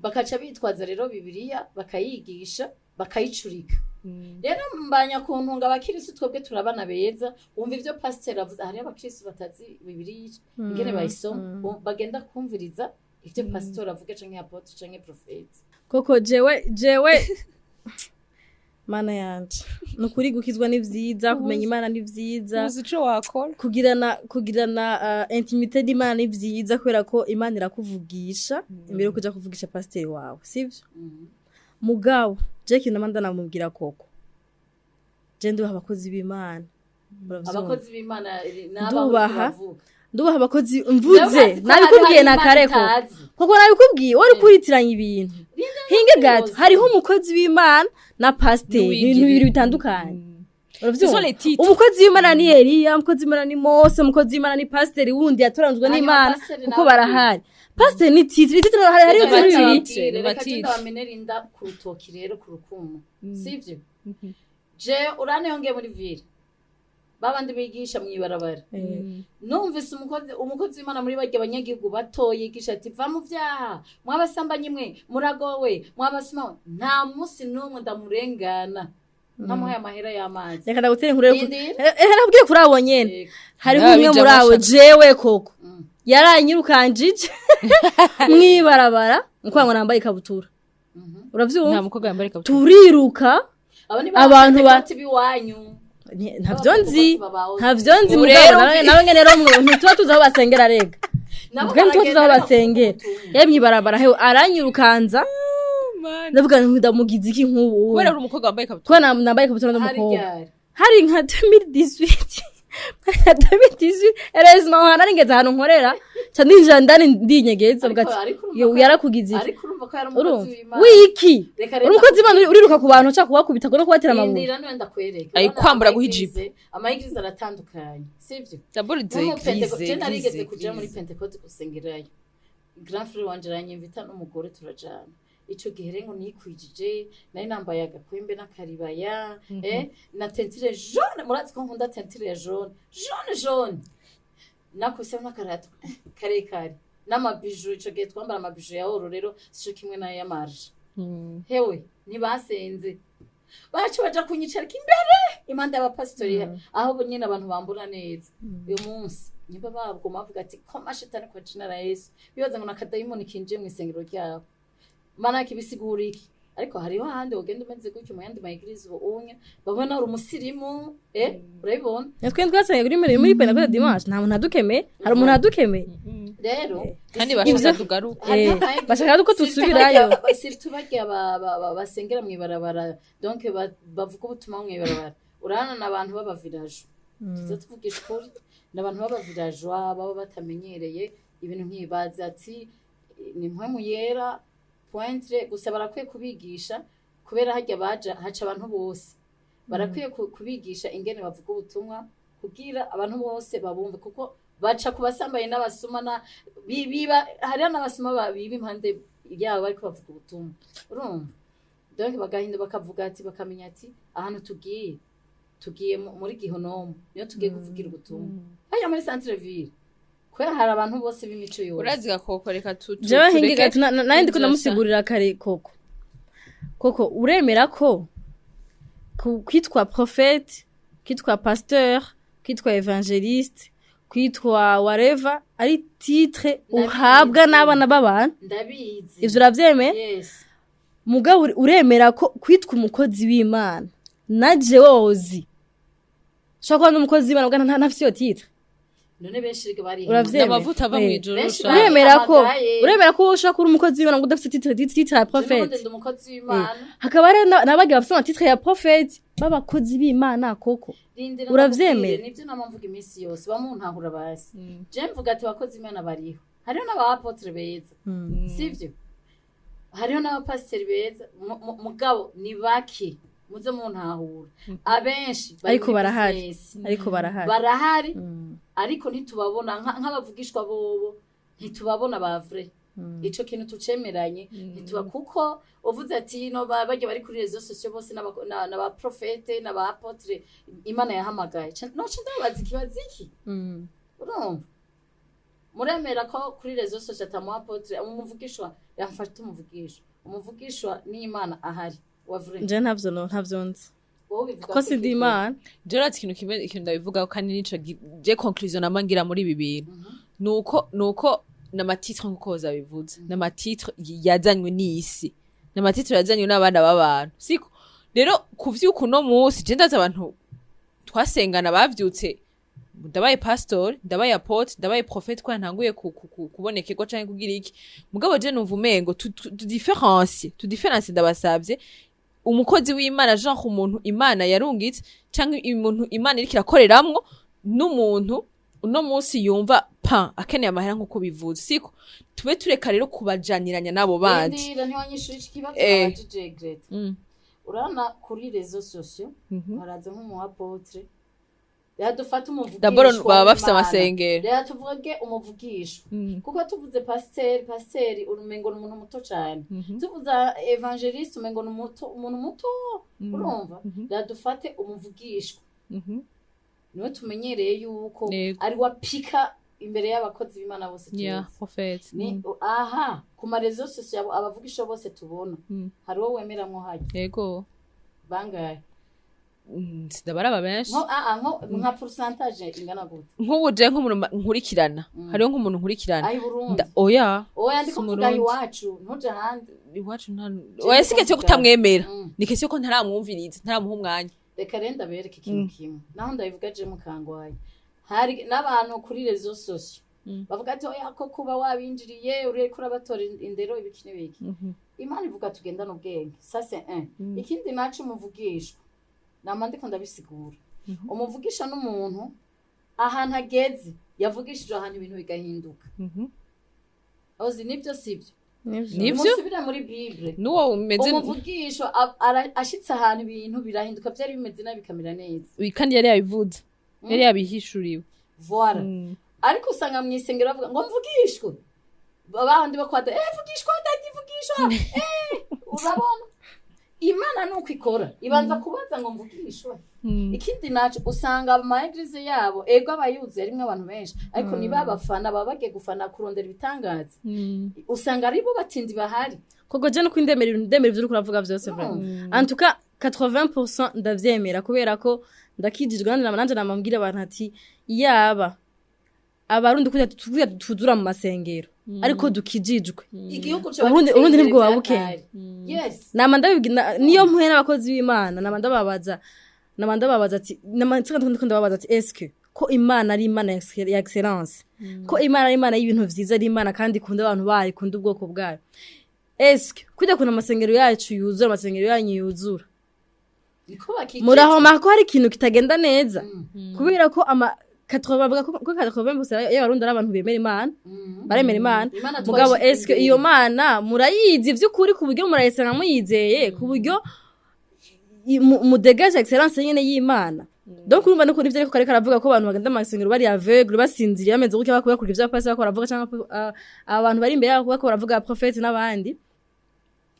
Speaker 1: bakaca bitwaza rero Bibiliya bakayigisha bakayicurika rero mbanya kuntunga abakirisi twebwe turabana beza wumva ivyo pastor avuze hari abakirisi batazi Bibiliya ingene bayisoma bagenda kumviriza ivyo pastor avuga canke apotre canke prophète
Speaker 3: koko jewe mana yanje nukuri gukizwa ni vyiza kumenya Imana ni vyiza
Speaker 2: uzico wakora
Speaker 3: kugirana intimité d'Imana ni vyiza kubera ko Imana irakuvugisha imbere yo kuja kuvugisha pasteur wawe sivyo mugabo je kintu namanda namubwira koko je nduha abakozi b'Imana
Speaker 1: abakozi b'Imana
Speaker 3: ndubaha abakozi mvuze nabikubwiye nakareko koko nabikubwiye wari kuritiranya ibintu hinge gato hariho umukozi w'Imana na pasteur ibintu bibiri bitandukanye umukozi w'Imana ni Eliya umukozi w'Imana ni Mose umukozi w'Imana ni pasteur wundi yatoranzwe n'Imana kuko barahari pasteur ni titire hari bibiri
Speaker 1: batita bamenerinda ku rutoki rero ku rukumo sivyo je urane yongeye muri ville babandi bigisha mwibarabara numvise umukozi w'Imana muri bajye abanyagihugu batoye yigisha ati va mu vyaha mwabasambanye mwe muragowe mwabasima nta musi numwe ndamurengana nkamuhaye amahera y'amazi
Speaker 3: reka ndagutere inkuru nabwiye kuri abo nyene hariho umwe muri abo jewe koko yaranyirukanjije mwibarabara nkwanga nambaye ikabutura uravyumva
Speaker 2: nta mukobwa yambaye ikabutura
Speaker 3: turiruka abantu
Speaker 1: bati biwanyu
Speaker 3: ntavyo nzi mugabo nawe ngene rero ntituba tuzi aho basengera rega nabwo ntituba tuzi aho basengera yemye barabara hewe aranyurukanza ndavuga ndamugize iki nk'ubu
Speaker 2: kubera uri umukobwa wambaye ikabutura
Speaker 3: kubera nambaye ikabutura n'umukobwa hari nka 2018 erezima hana ningeze ahantu nkorera cyandinjira ndani ndinyegeza bugati yarakugize
Speaker 1: ariko urumva ko yaramukozi w'Imana
Speaker 3: wiki umukozi w'Imana uriruka ku bantu cyo kubakubita no kubatera amaboko
Speaker 1: ndira no ndakwereka
Speaker 2: ay kwambura guhijipa
Speaker 1: amahigiriza aratandukanye sivyo
Speaker 2: d'abord
Speaker 1: je narigeze kuja muri Pentecote gusengerayo grand frère wanje aranyimvita n'umugore turajana ico gihe rengo nikwijije nari nambaye agakwembe n'akaribaya na tentire jaune murazi ko nkunda tentire jaune nakuse n'akarato kare n'amabiju ico gihe twambara amabiju ya oro rero sico kimwe na ya marge hewe nibasenze bacu baja kunyicarika imbere impande y'abapastori aho nyine abantu bambura neza uyu munsi niba babwo bavuga ati ko mashitani kwa jina la Yesu bibaza ngo nakadayimoni kinje mu isengero ryabo mana kibisigura iki ariko hariho ahandi wogenda umeze gutyo mu yandi mayigirize ubunye babona uri umusirimu urabibona
Speaker 3: natwe twasanga muri Pentecote dimanche nta muntu adukeme hari umuntu adukeme
Speaker 1: rero
Speaker 2: kandi bashaka tugaruka
Speaker 3: bashaka ko tusubirayo
Speaker 1: tubarya basengera mu ibarabara donc bavuga ubutumwa mu ibarabara urana n'abantu baba village tuzo tuvugisha ukuri n'abantu baba village baba batamenyereye ibintu nk'ibaza ati ni mpwemu yera pointre gusa barakwiye kubigisha kubera hajya baja haca abantu bose barakwiye kubigisha ingene bavuga ubutumwa kugira abantu bose babumve kuko baca kubasambaye n'abasuma biba hari n'abasuma biba impande yabo ariko bavuga ubutumwa urumva donc bagahinda bakavuga ati bakamenya ati ahantu tugiye muri gihonomo niyo tugiye kuvugira ubutumwa hajya muri centre ville kwera hari abantu bose b'imico yose
Speaker 2: uraziga Coco reka
Speaker 3: jewe hingiga nandi ko namusigurira kare Coco uremera ko kwitwa prophète kwitwa pasteur kwitwa évangéliste kwitwa whatever ari titre uhabwa n'abana b'abantu
Speaker 1: ndabizi
Speaker 3: ivyo uravyemeye
Speaker 1: yes
Speaker 3: mugabo uremera ko kwitwa umukozi w'Imana naje wozi shaka n'umukozi w'Imana ugana ntafise iyo titre
Speaker 1: none benshi rige bari
Speaker 2: n'amavuta ava mu ijuru
Speaker 3: uremera ko ushaka uri umukozi w'Imana ngo udafite titre ya prophète
Speaker 1: ndi umukozi w'Imana
Speaker 3: hakaba ari nabagiye bafite titre ya prophète babakozi b'Imana Coco uravyemera
Speaker 1: nivyo namvuga iminsi yose bamuntahura basi je mvuga ati abakozi b'Imana bariho hariho n'abapotre beza sivyo hariho n'abapasiteri beza mugabo ni baki muze muntahura abenshi
Speaker 3: ariko barahari
Speaker 1: ariko ntitubabona nk'abavugishwa bobo ntitubabona ba vrai ico kintu tucemeranye ntituba kuko uvuze ati no bajya bari kuri rezo sosio bose n'aba prophète n'aba apotre Imana yahamagaye no ndabaza ikibazo iki urumva muremera ko kuri rezo sosio atamu apotre umuvugishwa yamfata umuvugishwa ni Imana ahari
Speaker 3: nje ntavyo nzi ko sindi Imana
Speaker 2: jera ikintu ndabivuga kandi nico je conclusion namangira muri ibi bintu nuko n'amatitre nkuko zabivuze n'amatitre yazanywe n'isi n'amatitre yazanywe n'abana b'abantu siko rero kuvyuka no munsi je ndaza abantu twasengana bavyutse ndabaye pastor ndabaye apotre ndabaye prophète kwa ntanguye kubonekerwa canke kugira iki mugabo je numva umengo tu différence ndabasavye umukozi w'Imana genre umuntu Imana yarungitse canke umuntu Imana iriko irakoreramwo n'umuntu uno munsi yumva akeneye amahera nkuko bivuze siko tube tureka rero kubajaniranya nabo bandi
Speaker 1: ndira ntiwanyishura ikibazo abajije Gretha urana kuri rezo sosio baraza nk'umu apotre yadufata umuvugisho
Speaker 2: d'abord baba bafise amasengero
Speaker 1: rero tuvuge umuvugisho kuko tuvuze pasteur urumengo n'umuntu muto cyane tuvuze evangeliste umengo n'umuto umuntu muto urumva yadufate umuvugisho niwe tumenyereye yuko ari wapika imbere y'abakozi b'Imana bose
Speaker 2: prophète
Speaker 1: aha ku marezo sosio abavugisho bose tubona hari wo wemeramwo haje
Speaker 2: yego
Speaker 1: bangaye
Speaker 2: sidabaraba benshi
Speaker 1: nka pourcentage ingana gute
Speaker 2: nk'ubuje nk'umuntu nkurikirana hariho nk'umuntu nkurikirana
Speaker 1: oya ndiko kuvuga iwacu ntuje handi
Speaker 2: iwacu nta oya siketse ko kutamwemera nikese ko ntaramwumviriza ntaramuha umwanya
Speaker 1: reka renda bereke ikintu kimwe naho ndabivuga je mukangwaye hari n'abantu kuri rezo sosio bavuga ati oya ko kuba wabinjiriye ureko urabatora indero ibikini biki Imana ivuga tugenda no bwenge ça c'est un ikindi nacu umuvugisho namandiko ndabisigura umuvugisha n'umuntu ahantu ageze yavugishije ahantu ibintu bigahinduka ozi nibyo sibyo
Speaker 2: nibyo
Speaker 1: musubira muri Bible
Speaker 2: nuwo umeze
Speaker 1: umuvugisho ashitse ahantu ibintu birahinduka byari bimeze nabi bikamera neza
Speaker 2: kandi yari yabivuze yari yabihishuriwe
Speaker 1: voilà ariko usanga mwisengero bavuga ngo mvugishwe abandi bakwada vugishwa ndagivugishwa urabona Imana nuko ikora ibanza kubaza ngo mvugishwe ikindi naco usanga ama eglise yabo ego abayuze rimwe abantu benshi ariko niba abafana babagiye gufana kurondera ibitangaza usanga aribo batindi bahari
Speaker 3: Coco je no kwindemera ivyo uravuga vyose vraiment en tout cas 80% ndavyemera kubera ko ndakijijwe nanje namambwira abantu ati yaba abarundi kugira tuzura mu masengero ariko dukijijwe
Speaker 1: igihugu
Speaker 3: ubundi nibwo wabukenye
Speaker 1: yes
Speaker 3: namanda niyo mpuye n'abakozi b'Imana namanda babaza ati ndababaza ati eske ko Imana ari Imana ya excellence ko Imana ari Imana y'ibintu vyiza ari Imana kandi ikunda abantu bayo ikunda ubwoko bwayo eske kujya kuna amasengero yacu yuzura amasengero yanyu yuzura murahoma ko hari ikintu kitagenda neza kubera ko 80% y'abarundi ari abantu bemera Imana baremera Imana mugabo eske iyo Mana murayizi vy'ukuri ku buryo murayisanga muyizeye ku buryo mudegaje excellence nyene y'Imana donc urumva no kuri ivyo ariko kare karavuga ko abantu bagenda amasengero bari aveugle basinziriye bameze gutya bakora ivyo pasi bakora bavuga cyangwa abantu bari imbere yabo bakora bavuga prophète n'abandi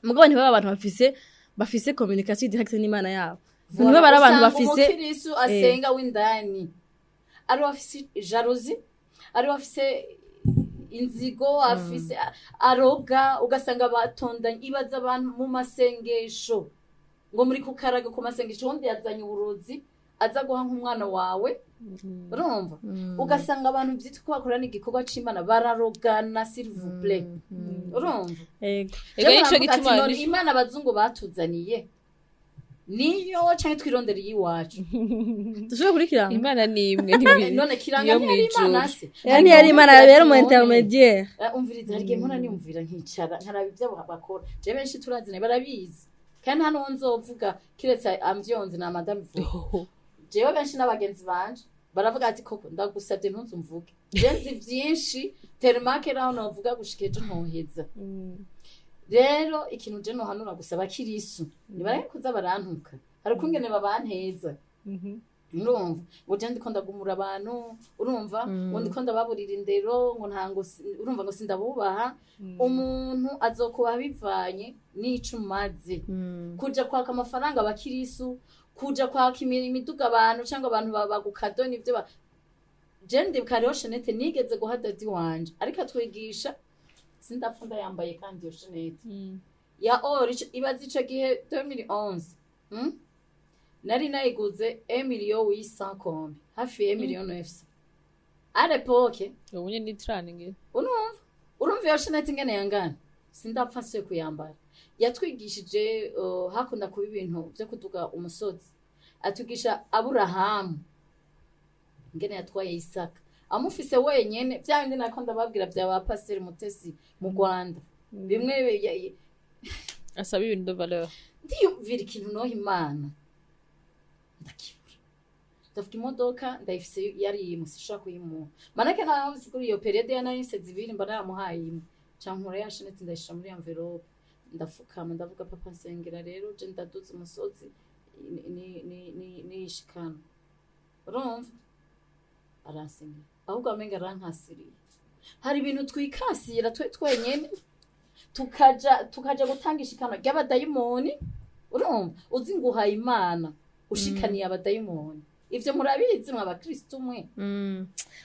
Speaker 3: mugabo ni abantu bafise communication direct n'Imana yabo niba bari abantu bafise
Speaker 1: Kristo asenga w'indani ari bafise jalousie ari bafise inzigo afise aroga ugasanga batondanye ibaza abantu mu masengesho ngo muri kukaraga ku masengesho undi yazanye uburozi aza guha nk'umwana wawe urumva ugasanga abantu byitwa ko bakorana igikorwa c'Imana bararogana s'il vous plaît urumva
Speaker 2: ego nico gituma
Speaker 1: Imana abazungu batuzaniye niyo canke twirondera yiwacu
Speaker 3: dushobora kurikirana
Speaker 2: Imana ni imwe
Speaker 1: none kiranga ni Imana se
Speaker 3: yani yari Imana yabera mu intermediaire
Speaker 1: umviriza hari gemo nanyumvira nkicara nkaraba ivyo bakora je benshi turazine barabizi kandi hano nzovuga kiretse amvyonzi na madame vuga jewe benshi n'abagenzi banje baravuga ati koko ndagusabye ntuzumvuge benzi vyinshi termake raho novuga gushikeje ntoheza rero ikintu je no hanura gusaba kirisu nibaraye kuza barantuka hari kungene babanteza urumva ngo je ndiko ndagumura abantu urumva ngo ndiko ndababurira indero ngo ntango urumva ngo sindabubaha umuntu azokuba bivanye n'icumaze kuja kwaka amafaranga abakirisu kuja kwaka imiduga abantu cyangwa abantu babagukado nivyo je ndibukare Shenete nigeze guha dadi wanje ariko atwigisha sindafunda yambaye kandi yo Shenete ya orange ibazi ico gihe 2011 nari nayiguze 1,800,000 hafi 1,900,000 à l'époque
Speaker 2: ubunye ni training
Speaker 1: urumva yo Shenete ngene yangana sindapfa se kuyambara yatwigishije hakunda kuba ibintu byo kuduga umusozi atugisha Aburahamu ngene yatwaye Isaka amufise wenyene byandi nakonda babwira bya ba pasteur Mutesi mu Rwanda bimwe
Speaker 2: asaba ibintu de valeur
Speaker 1: ndiyumvira ikintu no Imana ndakibura ndafite imodoka ndayifise yari yimusisha kuyimu manake naho sikuri iyo period ya nayise zibiri mba naramuhaye imwe cankura ya Shenete ndayishira muri envelope ndafukama ndavuga papa nsengera rero je ndaduze umusozi ni ishikana urumva aransengera ahubwo amenga arankasiriye hari ibintu twikasira twenyene tukaja gutanga ishikano ry'abadayimoni urumva uzi nguhaye Imana ushikaniye abadayimoni ivyo murabizi mwa bakristo mwe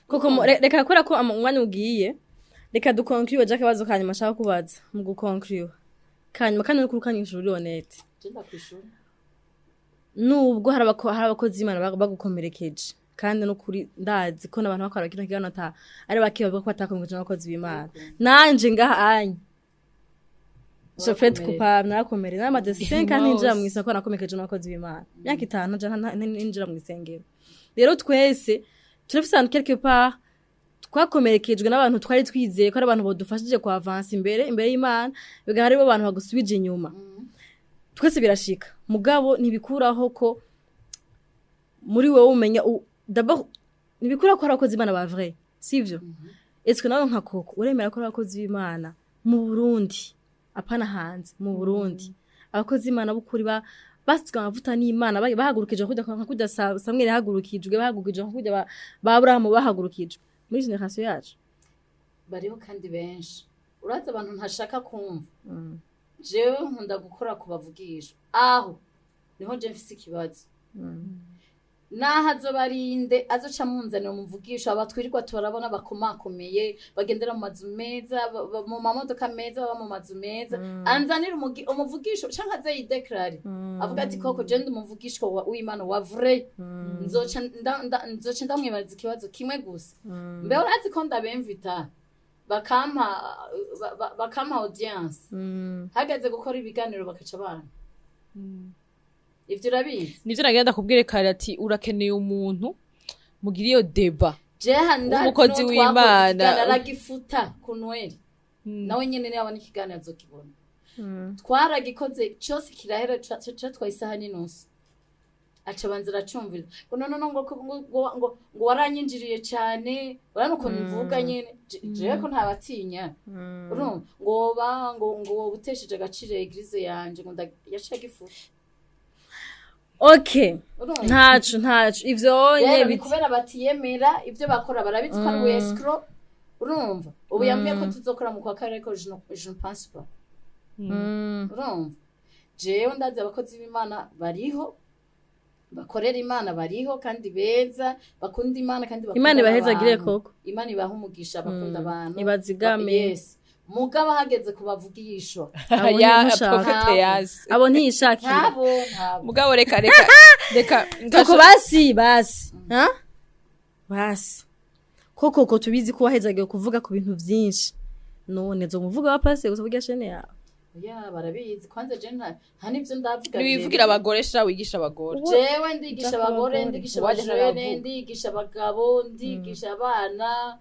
Speaker 3: koko reka kora ko umwanya ugiye reka dukonkriwe je akabazo kanyuma shaka kubaza mu gukonkriwe kanyuma kandi no kurukanyisha uri honete
Speaker 1: genda kwishura
Speaker 3: nubwo hari abakozi Imana bagukomerekeje kandi no kuri ndazi ko nabantu bakora kino kigano ta ari bakiye bavuga ko batakomerekeje n'abakozi b'Imana nanje ngahanye je fait coupable nakomere n'amade 5 kandi njira mu isako nakomerekeje n'abakozi b'Imana myaka 5 ninjira mu isengero rero twese turafisana quelque part twakomerekejwe n'abantu twari twizeye ko ari abantu bodufashije kwa avance imbere y'Imana biga haribo abantu bagusubije inyuma twese birashika mugabo ntibikuraho ko muri wowe umenya d'abord ntibikura ko abakozi b'Imana ba vrai sivyo est-ce que nawe nka Coco uremera ko abakozi b'Imana mu Burundi apana hanze mu Burundi abakozi b'Imana bukuri basitswe amavuta n'Imana bahagurukije kujya Samuel hagurukijwe bahagurukije kujya ba Abrahamu bahagurukijwe muri generation yacu
Speaker 1: bariho kandi benshi uraza abantu ntashaka kumva jewe nkunda gukora kubavugisha aho niho je mfise ikibazo naho azobarinde azoca munzanira umuvugisho abatwirirwa turabona bakomakomeye bagendera mu mazu meza mu mamodoka meza baba mu mazu meza anzanira umuvugisho canke aze yideklare avuga ati koko je ndi umuvugisho w'Imana wa vrai nzoca ndamwibaza ikibazo kimwe gusa mbe urazi ko ndabemvita bakampa audience hageze gukora ibiganiro bakaca bana ivyo urabizi
Speaker 2: nivyo nagenda kubwire kare ati urakeneye umuntu mugira iyo deba
Speaker 1: umukozi w'Imana aragifuta ku Noel nawe nyene niba n'ikiganiro azokibona twaragikoze cyose kirahera twayisaha n'inusu aca banzira acumvira ngo waranyinjiriye cyane urana uko mvuga nyene jewe ko ntabatinya urumva ngo utesheje agaciro eglise yanje ngo yacaga ifuta.
Speaker 3: Okay. Ntacu ivyo
Speaker 1: nyebiti kubera batiyemera ivyo bakora barabizi ko ari escrow urumva ubu yambwiye ko tuzokora mu kwa kare ko je ne pense pas urumva jewe ndazi abakozi b'Imana bariho bakorera Imana bariho kandi beza bakunda Imana kandi bakunda
Speaker 3: Imana ibahezagire koko
Speaker 1: Imana ibaha umugisha bakunda abantu
Speaker 3: ibazigame
Speaker 1: yes mugaba hageze kubavugisho
Speaker 3: abo ntiyishakira
Speaker 2: mugabo reka
Speaker 3: Coco basi basi Coco tubizi ko wahezagiye kuvuga ku bintu byinshi none zo muvuga wa pase uzavuga shene yawe
Speaker 1: barabizi kwanza je nta nivyo ndavuga
Speaker 2: nibivugira abagore sha wigisha abagore
Speaker 1: jewe ndigisha abagore ndigisha abajene ndigisha abagabo ndigisha abana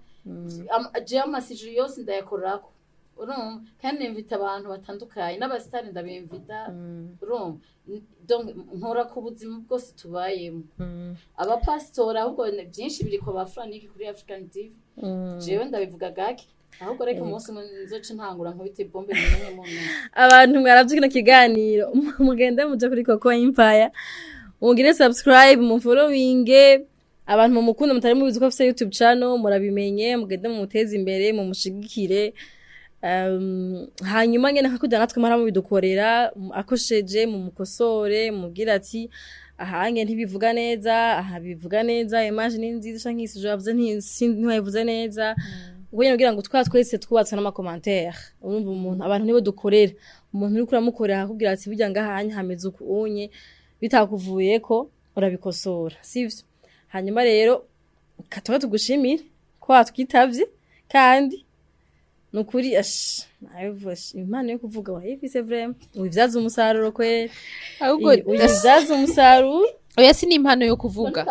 Speaker 1: je amasije yose ndayakorako urumva kandi nimvita abantu batandukanye n'abasitari ndabimvita urumva donc nkora ku buzima bwose tubayemo abapastora ahubwo byinshi biri ko bafraniki kuri African TV jewe ndabivuga gake ahubwo reka umunsi nzoca ntangura nkubite bombe nimwe mu
Speaker 3: abantu mwaravyukina kiganiro mugende muje kuri Coco Empire mugire subscribe mu following abantu mu mukunda mutari mu bizuko afite YouTube channel murabimenye mugende mu muteze imbere mu mushigikire hanyuma ngene nkakugira natwe mara mu bidukorera akosheje mu mukosore mubwira ati ahange ntibivuga neza aha bivuga neza image ni nziza nk'isije yavuze ntiwayivuze neza ubwo ngira ngo twese twubatse n'amakommentaire urumva umuntu abantu nibo dukorera umuntu uri kuramukorera akubwira ati bijya ngahanye hameze ukunye bitakuvuye ko urabikosora sivyo hanyuma rero katoka tugushimire ko watwitavye kandi nukuri Imana yo kuvuga wayifise vraiment ubivyaza umusaruro kwe ahubwo ubivyaza umusaruro
Speaker 2: oya si impano yo kuvuga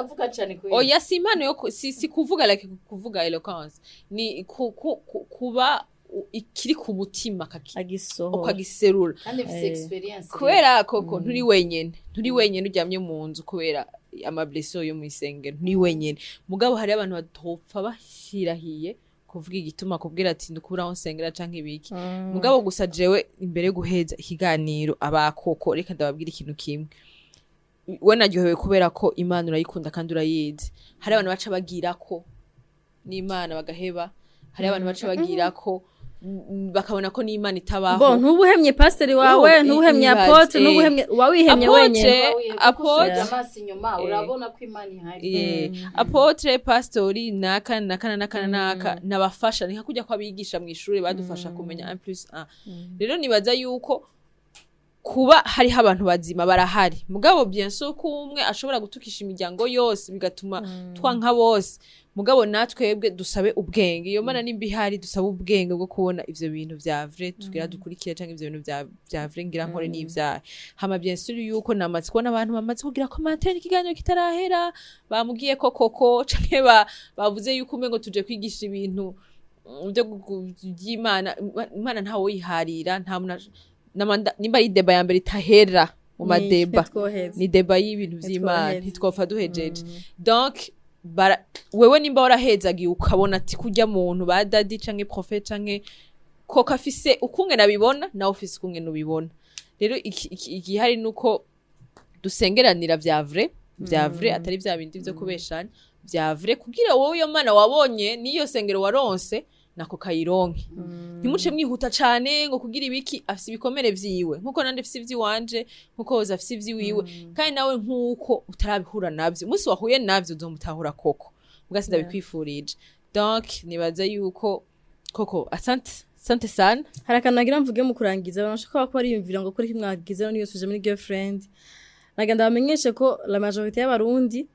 Speaker 1: oya
Speaker 2: si impano yo si kuvuga like kuvuga eloquence ni kuba ikiri ku mutima ukagiserura
Speaker 1: kandi ufite experience
Speaker 2: kubera Coco nturi wenyene uryamye mu nzu kubera amablesso yo mu isengero nturi wenyene mugabo hari abantu batopfa bashirahiye kuvuga igituma kubwira ati ndukuraho nsengera canke ibiki mugabo gusa jewe imbere guheza ikiganiro abakoko reka ndababwira ikintu kimwe we naryohewe kubera ko Imana urayikunda kandi urayizi hari abantu baca bagira ko n'Imana bagaheba hari abantu baca bagira ko bakabona ko n'Imana itabaho
Speaker 3: bo ntubuhemye pastor wawe ntubuhemye apotre ntubuhemye wawihemye wenyene
Speaker 1: apotre amasi nyuma urabona ko Imana ihari
Speaker 2: apotre pastori naka nabafasha nika kujya kwabigisha mu ishuri badufasha kumenya 1+1 rero nibaza yuko kuba hari abantu bazima barahari mugabo bien sûr ko umwe ashobora gutukisha imiryango yose bigatuma twanka bose mugabo natwebwe dusabe ubwenge iyo mana nimbi hari dusabe ubwenge bwo kubona ivyo bintu vya vrai tugira dukurikira canke ivyo bintu vya vrai ngira nkore n'ivyaha hama bien sûr yuko namatsi kubona abantu bamaze kugira commentaire ikiganiro kitarahera bamugiye ko Coco canke bavuze yuko umengo tuje kwigisha ibintu byo by'Imana Imana ntawo yiharira nta nimba ari deba ya mbere itahera mu madeba ni deba y'ibintu vy'Imana ntitwofa duhejeje donc wewe nimba warahezagiye ukabona ati kujya muntu ba dadi canke prophète canke Coco afise ukunge nabibona nawe ufise ukunge nubibona rero igihari nuko dusengeranira vya vrai atari vya bindi vyo kubeshanya vya vrai kugira wowe iyo mana wabonye niyo sengero waronse nako kayironke ntimuce mwihuta cane ngo kugira ibiki afise ibikomere vyiwe nkuko nande afise ivy'iwanje nkuko Hosy afise ivy'iwiwe kandi nawe nkuko utarabihura navyo umunsi wahuye navyo uzomutahura koko mugasi ndabikwifurije donc nibaza yuko Coco asante sana
Speaker 3: hari akantu nagira mvuge mu kurangiza banashaka ko bariyumvira ngo kuri kimwagize niyo suje muri girlfriend nagenda bamenyeshe ko la majorité y'abarundi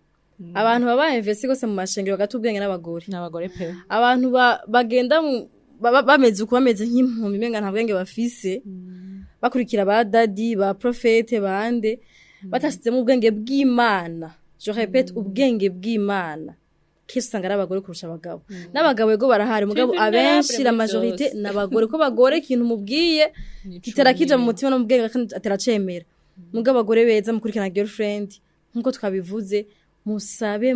Speaker 3: abantu baba investi gose mu mashengero bagatubwenge n'abagore pe abantu bagenda bameze uko bameze nk'impumi menga nta bwenge bafise bakurikira ba daddy ba prophète bande batashizemo ubwenge bw'Imana je répète ubwenge bw'Imana kisanga n'abagore kurusha abagabo n'abagabo yego barahari mugabo abenshi la majorité n'abagore ko bagore ikintu mubwiye kitarakija mu mutima no mu bwenge kandi ateracemera mugabo abagore beza mukurikirana girlfriend nkuko twabivuze musabe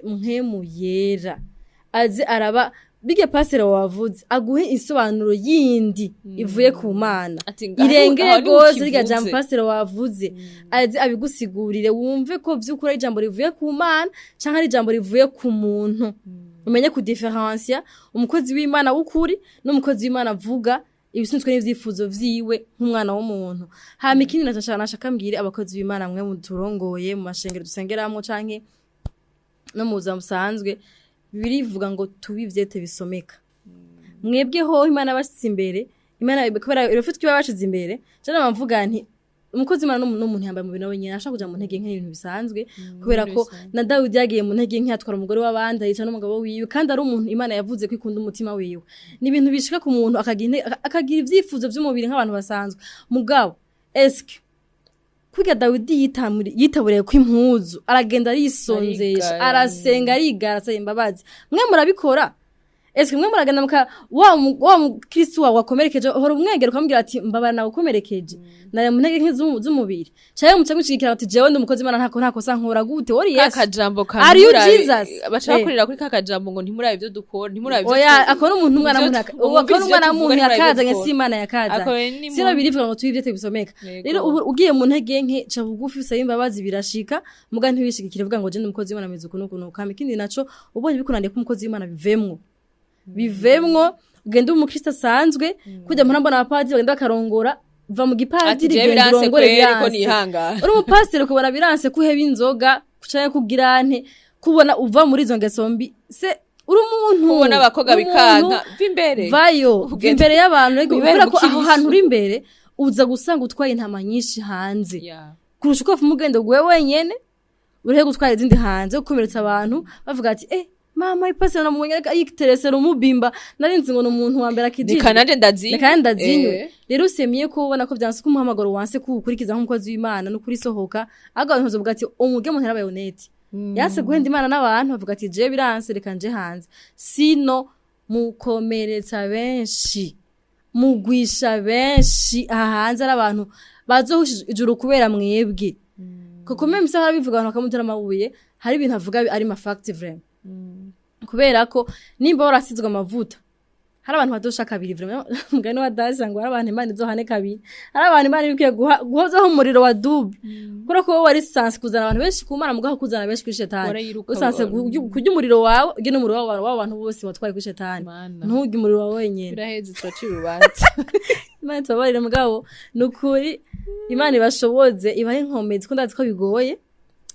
Speaker 3: mpemuyera aze araba bige pasero wavuze aguhe insobanuro yindi ivuye ku Mana irengeye gose riga jambo pasero wavuze aze abigusigurire wumve ko vyukuri ijambo rivuye ku Mana canke ari ijambo rivuye ku muntu umenye ku differencia umukozi w'Imana w'ukuri n'umukozi w'Imana avuga ibisinzwe n'ivyifuzo vyiwe nk'umwana w'umuntu hama ikindi nashaka mbwire abakozi b'Imana mwe muturongoye mu mashengero dusengeramwo canke no mu buzima busanzwe birivuga ngo tubivyete bisomeka mwebwe ho Imana bashitse imbere Imana kubera irofitwe babashize imbere cyane bamvuga nti umukozi Imana n'umuntu yambaye mu bintu wenyine ashaka kuja mu ntege nk'ibintu bisanzwe kubera ko na Dawidi yagiye mu ntege nk'atwara umugore w'abandi yica n'umugabo wiwe kandi ari umuntu Imana yavuze ko ikunda umutima wiwe ni ibintu bishika ku muntu akagira ivyifuzo vy'umubiri nk'abantu basanzwe mugabo eske kwiga Dawidi yitaburiye ko impuzu aragenda arisonzesha arasenga arigarasa imbabazi mwe murabikora eske mwe muragenda muka wa Kristo wawe wakomerekeje hora umwegero ukamubwira ati mbabara nawe ukomerekeje nare mu ntege nk'iz'umubiri cyaye muca gushikira ati jewe ndi umukozi Imana ntako sankora gute wori Yesu
Speaker 2: kakajambo
Speaker 3: Are you Jesus
Speaker 2: bacakurira kuri kakajambo ngo ntimurabe ivyo dukora ntimurabe ivyo
Speaker 3: oya akora umuntu umwana w'umuntu yakazanye si Imana yakaza sino birivuga ngo tubivyete bisomeka rero ugiye mu ntege nke ca bugufi usaba imbabazi birashika muga ntibishigikire vuga ngo je ndi umukozi w'Imana meze kuno kama ikindi naco ubonye bikunaniye ko umukozi w'Imana bivemwo ugenda umukristo asanzwe kujya mpora mbona abapadiri bagenda bakarongora va mu gipadiri genda urongore biranse uri umupasiteri kubona biranse kuheba inzoga kucaye kugirante kubona uva muri izo ngeso mbi se uri umuntu
Speaker 2: ubona abakoga bikanka vimbere
Speaker 3: vayo imbere y'abantu rego kubera ko aho hantu uri imbere uza gusanga utwaye intama nyinshi hanze kurusha uko mugende gwe wenyene urihe gutwara izindi hanze gukomeretsa abantu bavuga ati mama ipasera namunyereka yikiteresera umubimba narinzi ngo n'umuntu wa mbere akijije
Speaker 2: kandi
Speaker 3: ndazinywe rero usemiye ko ubona ko byanse kumuhamagara wanse kukurikiza nk'umukozi w'Imana no kuri sohoka agabantuzo vuga ati umuge muntu yarabaye honete yase guhenda Imana n'abantu bavuga ati je biranse reka nje hanze sino mukomeretsa benshi mugwisha benshi hanze ari abantu bazohushije ijuru kubera mwebwe koko meme se harabivuga abantu bakamutera amabuye hari ibintu avuga ari ma fact vraiment kubera ko nimba warasizwe amavuta hari abantu badosha kabiri vraiment mugani wa daza ngo hari abantu Imana izohane kabiri hari abantu Imana iri guhozaho umuriro wa dubi kuri ko wari sanse kuzana abantu benshi kumara mugaho kuzana benshi kuri shetani usanse kujya umuriro wawe ugene umuriro w'abantu bose watwari kuri shetani ntugi umuriro wawe wenyene
Speaker 2: biraheze twaci rubanza
Speaker 3: Imana tubabarire mugabo nukuri Imana ibashoboze ibahe inkomezi ko ndazi ko bigoye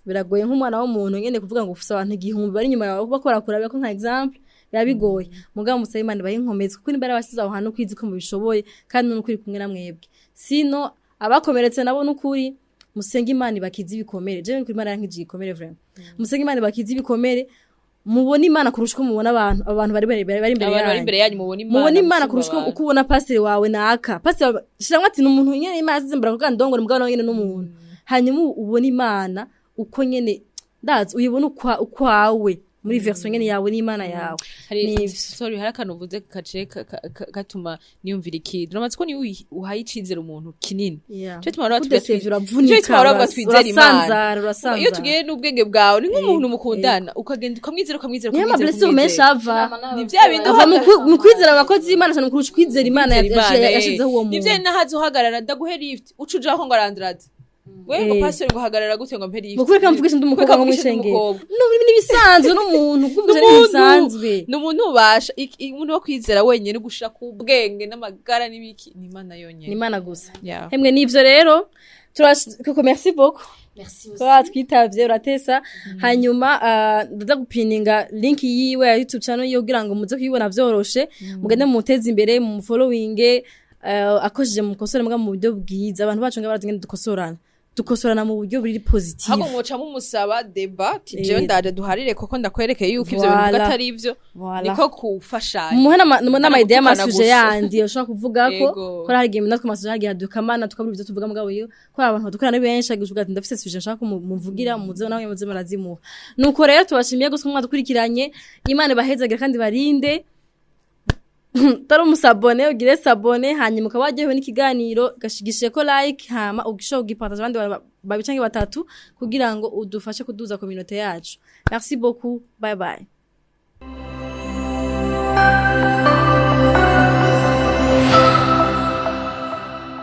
Speaker 3: biragoye nk'umwana w'umuntu nyene kuvuga ngo ufise abantu igihumbi bari nyuma yawe bakora kurabya ko nka example birabigoye mugabo musaba Imana bahe inkomezi kuko nimbara basize aho hantu kwizi ko mubishoboye kandi n'ukuri kumwe na mwebwe sino abakomeretse nabo n'ukuri musenga Imana ibakiza ibikomere je n'ukuri Imana yankigikomere vraiment musenga Imana ibakiza ibikomere mubona Imana kurusha ko mubona abantu bari imbere yanyu mubona Imana kurusha ko ukubona pastor wawe naka pastor shiramwe ati n'umuntu nyene Imana azimbara ko gandongora mugabo nyene n'umuntu hanyuma ubona Imana uko nyene ndazi uyibona ukwawe muri version nyene yawe n'Imana yawe
Speaker 2: sorry harakanuvuze kace gatuma niyumvira ikindi uramaze ko ni uhayicizera umuntu kinini cyo tumara twizera Imana iyo tugiye n'ubwenge bwawe ni nk'umuntu mukundana ukagenda ukamwizera
Speaker 3: ni bya bindi mu kwizera abakozi Imana cyane kurusha kwizera Imana yashizeho uwo muntu
Speaker 2: nivyo nahaze uhagarara ndaguhe lift ucujaho ngo arandrade wewe ngo pastor ngo hagarara gute ngo mperi
Speaker 3: mukuri kamvugisha ndi umukobwa ngo mwishengere nibisanzwe n'umuntu kuvuga nibisanzwe
Speaker 2: n'umuntu ubasha umuntu wo kwizera wenyene gushira ku bwenge n'amagara n'ibiki ni Imana yonyene
Speaker 3: ni Imana gusa hemwe nivyo rero Coco merci beaucoup
Speaker 1: merci
Speaker 3: twitavye uratesa hanyuma ndaza gupininga link yiwe ya YouTube channel yo kugira ngo muze kuyibona vyoroshe mugende muteze imbere mu following akojeje mu kosora mbwa mu buryo bwiza abantu bacu nga barazingene dukosorana mu buryo buri positive
Speaker 2: hako muca mumusaba debat je ndaje duharire koko ndakwerekeye yuko ivyo bintu gatari ivyo niko kufashanya
Speaker 3: muhana ma idea masuje yandi ushaka kuvuga ko hari game natwe masuje hagiye dukamana tukabura ivyo tuvuga mugabo yo ko abantu badukorana benshi agishuga ati ndafise suje nshaka kumuvugira muze nawe muze marazimuha nuko rero tubashimiye gusa mwadukurikiranye Imana bahezagira kandi barinde taro musabone ugire sabone hanyuma ukabajeho n'ikiganiro gashigishije ko like hama ugisho ugipartage abandi babicange batatu kugira ngo udufashe kuduza community yacu merci beaucoup bye bye